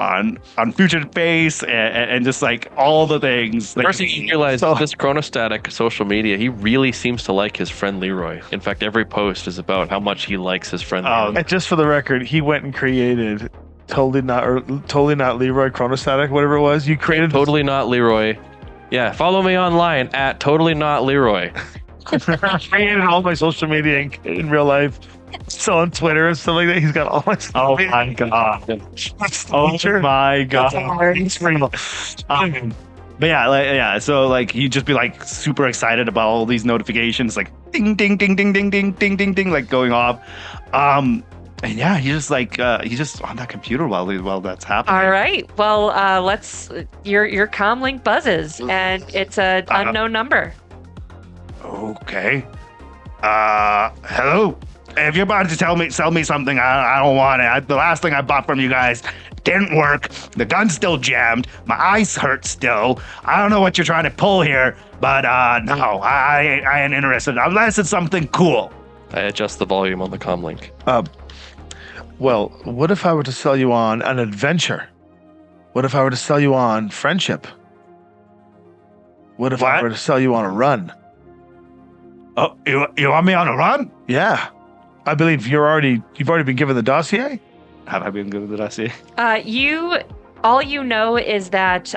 on Future Face, and just like all the things. Like, First thing you realize, this Chronostatic social media, he really seems to like his friend Leroy. In fact, every post is about how much he likes his friend Oh, Leroy. And just for the record, he went and created totally not Leroy Chronostatic, whatever it was. You created Totally not Leroy. Yeah, follow me online at Totally Not Leroy. created all my social media in real life. So on Twitter and stuff like that, he's got all my social oh media. my god. Oh Sure. my god. It's real. But yeah, yeah. So like you'd just be like super excited about all these notifications, like ding, ding, ding, ding, ding, ding, ding, ding, ding, like going off. And yeah, he's just like he's just on that computer while that's happening. All right. Well, let's. Your comm link buzzes, and it's a unknown number. Okay. Hello. If you're about to sell me something, I don't want it. The last thing I bought from you guys didn't work. The gun's still jammed. My eyes hurt still. I don't know what you're trying to pull here, but no, I ain't interested unless it's something cool. I adjust the volume on the comm link. Well, what if I were to sell you on an adventure? What if I were to sell you on friendship? What if I What? were to sell you on a run? Oh, you want me on a run? Yeah. I believe you've already been given the dossier? Have I been good with the dossier? All you know is that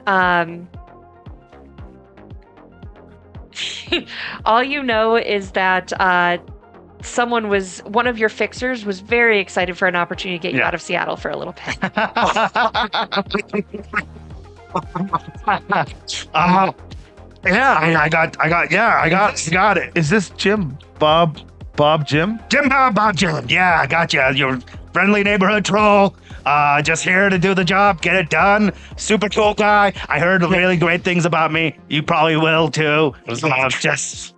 all you know is that one of your fixers was very excited for an opportunity to get you Yeah. out of Seattle for a little bit. Yeah, I got it. Is this Jim? Bob Jim? Jim Bob Jim. Yeah, I got you. Your friendly neighborhood troll. Just here to do the job, get it done. Super cool guy. I heard really great things about me. You probably will too. Just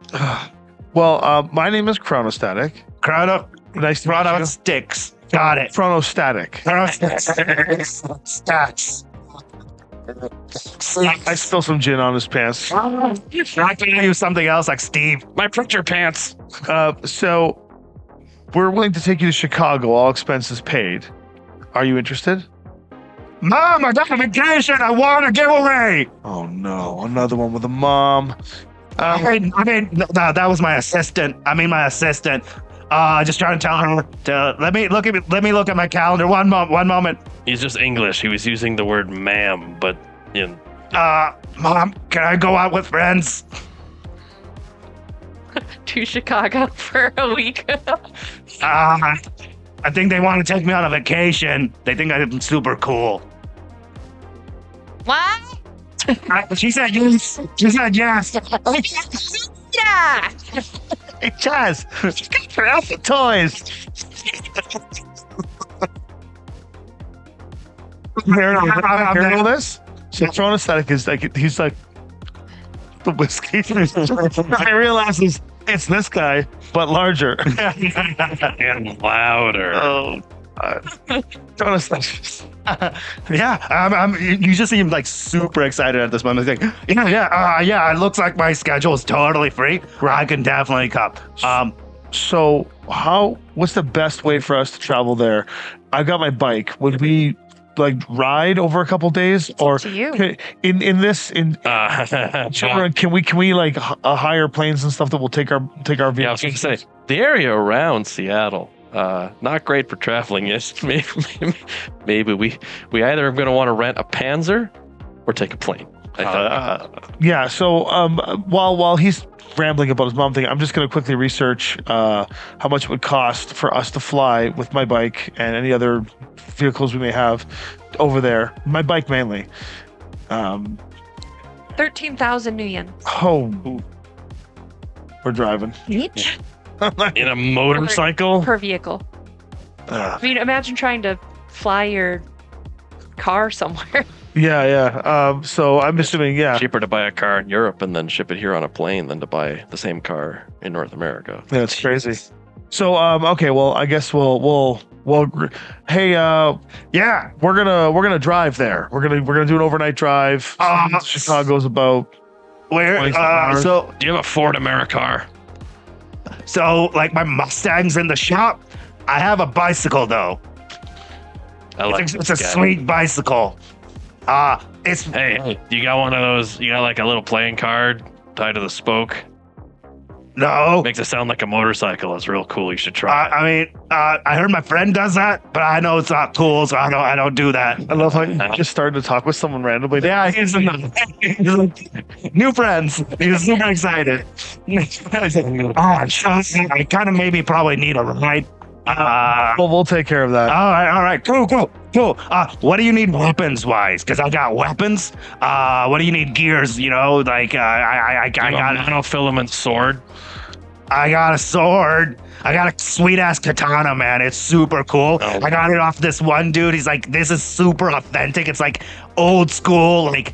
Well, my name is Chronostatic. Chrono Nice to meet you. sticks. Got it. Chronostatic. Stats. I spilled some gin on his pants. I can use something else like Steve. My printer pants. So we're willing to take you to Chicago, all expenses paid. Are you interested? Mom, I got a vacation. I want a giveaway. Oh no, another one with a mom. I mean, no, that was my assistant. My assistant. Just trying to tell her to let me look at my calendar. One moment. He's just English. He was using the word ma'am, but in Mom, can I go out with friends? To Chicago for a week. I think they want to take me on a vacation. They think I'm super cool. What? She said yes. She said yes. Yeah. Hey, Chaz, for out the toys. Hearing all this? So Chronostatic is like, he's like the whiskey. I realizes it's this guy, but larger. and louder. Oh, Chronostatic. Yeah, you just seem like super excited at this moment. It's like, yeah, it looks like my schedule is totally free. I can definitely come. So what's the best way for us to travel there? I've got my bike. Would we like ride over a couple days, or to you. in Shadowrun, can we like hire planes and stuff that will take our Yeah, I vehicles? was going to say, the area around Seattle Not great for traveling. Yes, maybe we either are going to want to rent a Panzer or take a plane. I think. Yeah. So while he's rambling about his mom thing, I'm just going to quickly research how much it would cost for us to fly with my bike and any other vehicles we may have over there. My bike mainly. 13,000 new yen. Oh, we're driving. Each? In a motorcycle? Per vehicle. I mean, imagine trying to fly your car somewhere. Yeah. So I'm assuming, yeah. Cheaper to buy a car in Europe and then ship it here on a plane than to buy the same car in North America. Yeah, it's crazy. So okay, well, I guess we'll hey, yeah, we're gonna drive there. We're gonna do an overnight drive. Chicago's about Where? 27 hours. So Do you have a Ford Americar? like my Mustang's in the shop. I have a bicycle though. I like It's this a guy. sweet bicycle. It's Hey, you got one of those? You got like a little playing card tied to the spoke? no. Makes it sound like a motorcycle. It's real cool. You should try it. I mean, I heard my friend does that, but I know it's not cool, so I don't do that. I love how you just started to talk with someone randomly. Yeah, he's like, new friends. He's super excited. I kind of maybe probably need a ride. Well, we'll take care of that. All right, cool. What do you need weapons wise? Because I got weapons. What do you need gears? You know, like I You have a got monofilament sword. I got a sword. I got a sweet ass katana, man. It's super cool. Oh. I got it off this one dude. He's like, this is super authentic. It's like old school, like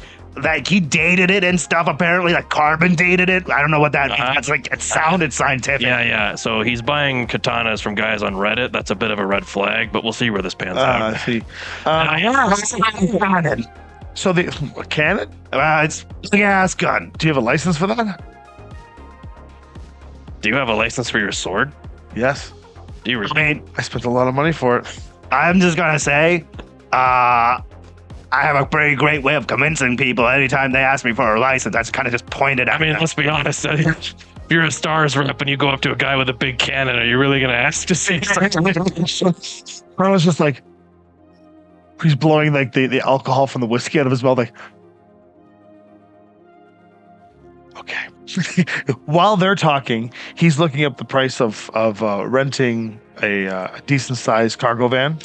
he dated it and stuff. Apparently, like carbon dated it. I don't know what that means. It's like it sounded scientific. Yeah. So he's buying katanas from guys on Reddit. That's a bit of a red flag, but we'll see where this pans out. I see. Cannon. So the cannon? It's a big ass gun. Do you have a license for that? Do you have a license for your sword? Yes. Do you I really? mean, I spent a lot of money for it. I'm just gonna say, I have a pretty great way of convincing people anytime they ask me for a license. That's kind of just pointed at I mean, them. let's be honest. If you're a Stars rep and you go up to a guy with a big cannon, are you really going to ask to see? I was just like, he's blowing like the alcohol from the whiskey out of his mouth, like, okay. While they're talking, he's looking up the price of renting a decent sized cargo van.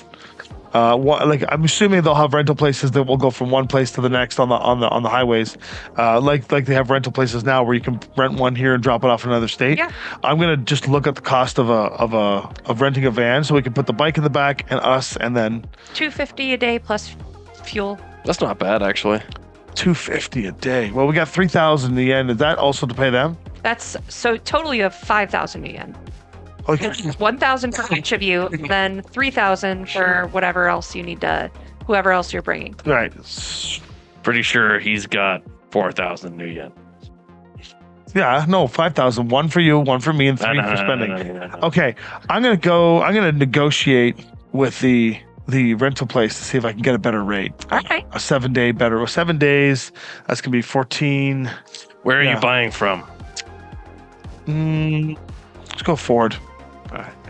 Like I'm assuming they'll have rental places that will go from one place to the next on the highways, like they have rental places now where you can rent one here and drop it off in another state. Yeah. I'm gonna just look at the cost of renting a van so we can put the bike in the back and us, and then $250 a day plus fuel. That's not bad, actually. $250 a day. Well, we got 3,000 in the end. Is that also to pay them? That's so total you have 5,000 new yen. Okay. 1,000 for each of you, then 3,000 for whatever else you need to, whoever else you're bringing. Right. Pretty sure he's got 4,000 new yen. Yeah. No, 5,000. One for you, one for me, and three for spending. No. Okay. I'm gonna negotiate with the rental place to see if I can get a better rate. Okay. A 7 day better. Well, 7 days. That's gonna be 14. Where are Yeah. you buying from? Let's go Ford.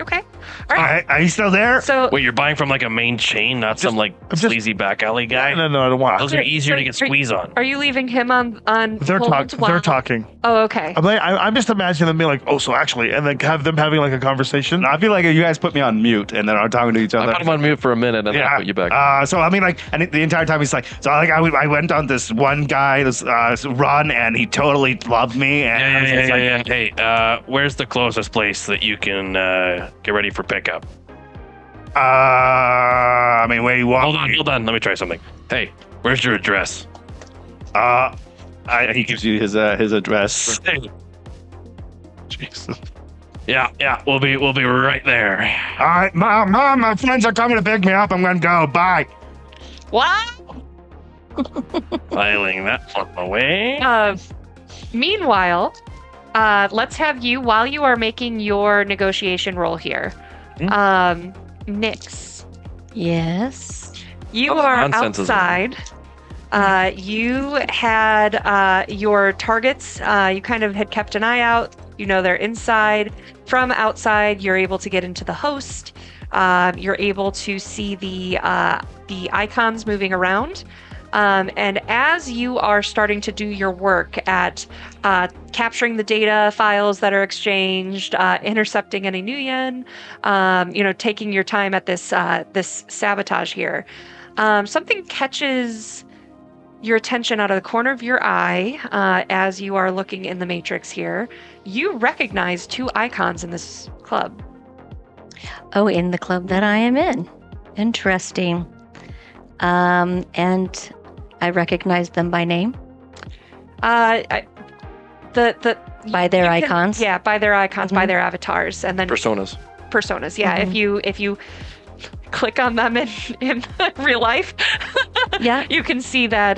Okay. All right, are you still there? So Wait, you're buying from like a main chain, not some like I'm just- sleazy back alley guy? No, I don't want. Those are Okay, easier to so get squeeze on. are you leaving him on They're hold while- They're talking. Oh, okay. I'm just imagining them being like, oh, so actually, and then have them having like a conversation. I feel like you guys put me on mute and then are talking to each I other. put him on mute for a minute and then I put you back. So I mean, like, and the entire time he's like, so like, I went on this one guy this run, and he totally loved me. And I was just like, Hey, where's the closest place that you can get ready for pickup? I mean, where do you want? Hold on. Let me try something. Hey, where's your address? He gives you his address. Jesus. Yeah, we'll be right there. All right, mom, my friends are coming to pick me up. I'm gonna go. Bye. What? Filing that one away. Meanwhile, let's have you, while you are making your negotiation roll here, Nix, Yes. you Oh, are nonsense is- outside. You had your targets. You kind of had kept an eye out. You know they're inside. From outside, you're able to get into the host. You're able to see the icons moving around. And as you are starting to do your work at capturing the data files that are exchanged, intercepting any new yen, taking your time at this sabotage here, something catches your attention out of the corner of your eye as you are looking in the matrix here. You recognize 2 icons in this club. Oh, in the club that I am in. Interesting. And I recognize them by name. By their icons. Yeah, by their icons, by their avatars, and then Personas. Yeah, if you click on them in real life, Yeah. you can see that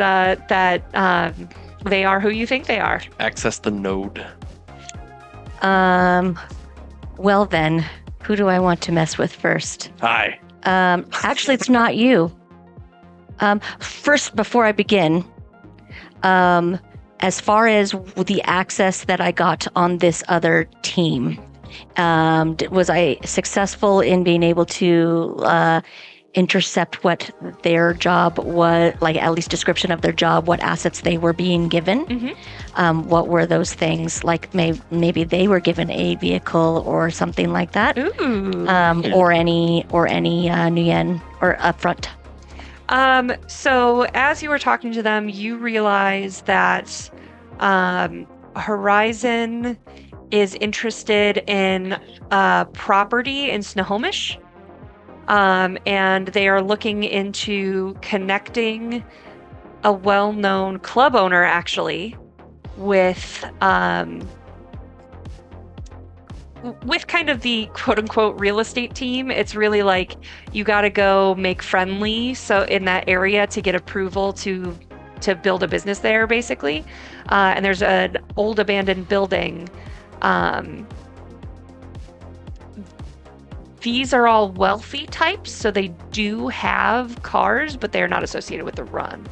they are who you think they are. Access the node. Well then, who do I want to mess with first? Hi. Actually, it's not you. First, before I begin, as far as the access that I got on this other team, was I successful in being able to intercept what their job was, like at least description of their job, what assets they were being given? Mm-hmm. What were those things? Like maybe they were given a vehicle or something like that. Ooh. Or any Nuyen or upfront. So as you were talking to them, you realize that Horizon is interested in property in Snohomish. And they are looking into connecting a well-known club owner, actually, with kind of the quote-unquote real estate team. It's really like you got to go make friendly so in that area to get approval to build a business there, basically. And there's an old abandoned building. These are all wealthy types, so they do have cars, but they're not associated with the run.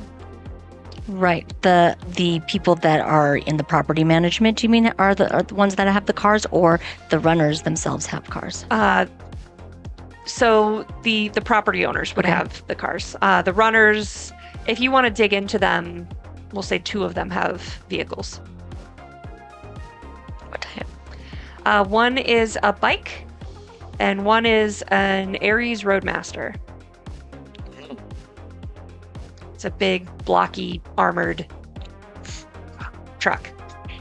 Right. The people that are in the property management, you mean, are the ones that have the cars, or the runners themselves have cars? So the property owners would have the cars. The runners, if you want to dig into them, we'll say 2 of them have vehicles. What type? One is a bike, and one is an Ares Roadmaster. It's a big, blocky, armored truck.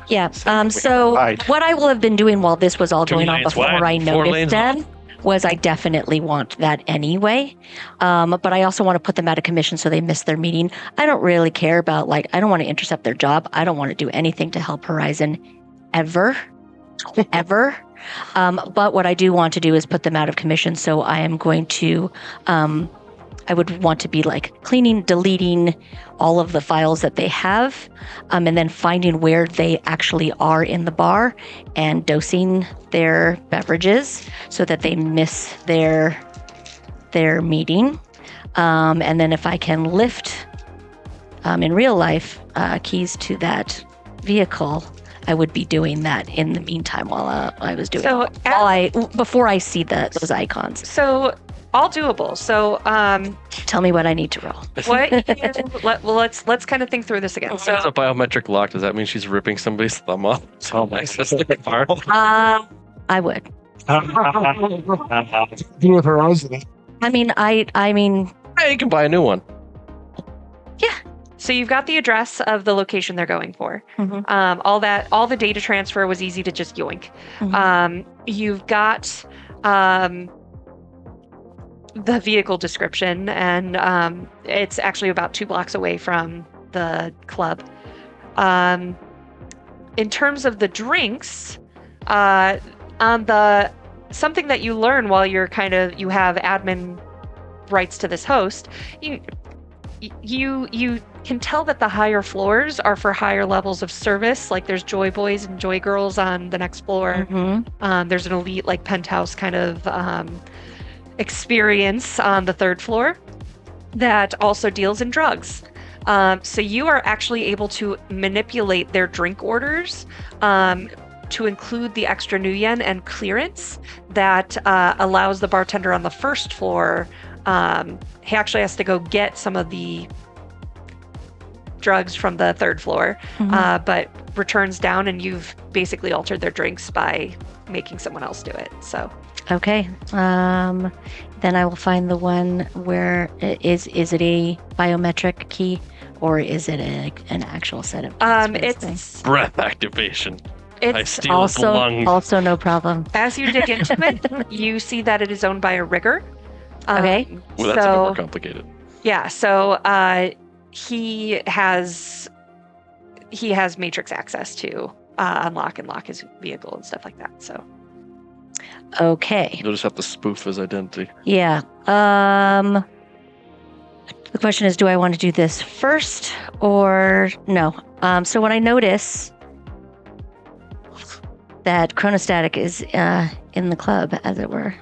Yeah. So what I will have been doing while this was all 2 going on lanes before wide, I 4 noticed lanes them was I definitely want that anyway. But I also want to put them out of commission so they miss their meeting. I don't really care about, I don't want to intercept their job. I don't want to do anything to help Horizon ever. But what I do want to do is put them out of commission. So I am going to, I would want to be cleaning, deleting all of the files that they have, and then finding where they actually are in the bar and dosing their beverages so that they miss their meeting. And then if I can lift in real life keys to that vehicle, I would be doing that in the meantime while I was doing before I see those icons. So all doable. So Tell me what I need to roll. let's kind of think through this again. If So it's a biometric lock, does that mean she's ripping somebody's thumb off? So I'm access the car. I would. Do with Horizon. I mean, Hey, you can buy a new one. So you've got the address of the location they're going for. Mhm. All the data transfer was easy to just yoink. Mhm. You've got the vehicle description, and it's actually about 2 blocks away from the club. In terms of the drinks, something that you learn while you have admin rights to this host, you can tell that the higher floors are for higher levels of service. Like there's Joy Boys and Joy Girls on the next floor. Mhm. There's an elite penthouse kind of experience on the 3rd floor that also deals in drugs. So you are actually able to manipulate their drink orders to include the extra nuyen and clearance that allows the bartender on the first floor. He actually has to go get some of the drugs from the third floor, but returns down, and you've basically altered their drinks by making someone else do it. So Okay. Then I will find the one where is it a biometric key or is it an actual set of keys for this thing? it's Breath activation. I It's steal his lung. also no problem. as you dig into it, you see that it is owned by a rigger. Okay. Well, that's a bit so more complicated. yeah, so he has matrix access to unlock and lock his vehicle and stuff like that. So Okay. You'll just have to spoof his identity. Yeah. The question is, do I want to do this first or no? So when I notice that Chronostatic is in the club, as it were,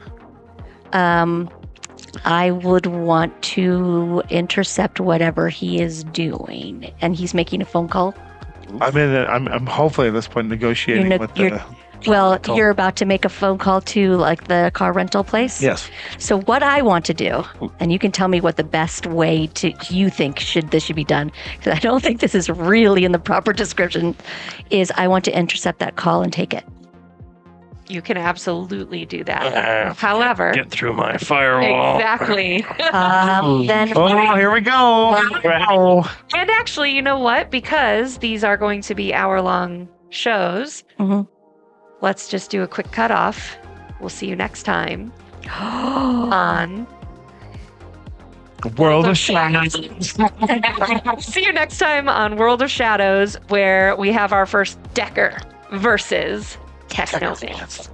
I would want to intercept whatever he is doing, and he's making a phone call. I'm hopefully at this point negotiating with the. Well, you're about to make a phone call to like the car rental place. Yes. So what I want to do, and you can tell me what the best way to you think this should be done, because I don't think this is really in the proper description, is I want to intercept that call and take it. you can absolutely do that. However, Get through my firewall. exactly. Then Oh, here we go. And actually, you know what? Because these are going to be hour-long shows, Mhm. let's just do a quick cutoff. We'll see you next time on World of Shadows. See you next time on World of Shadows, where we have our first Decker versus Technomance.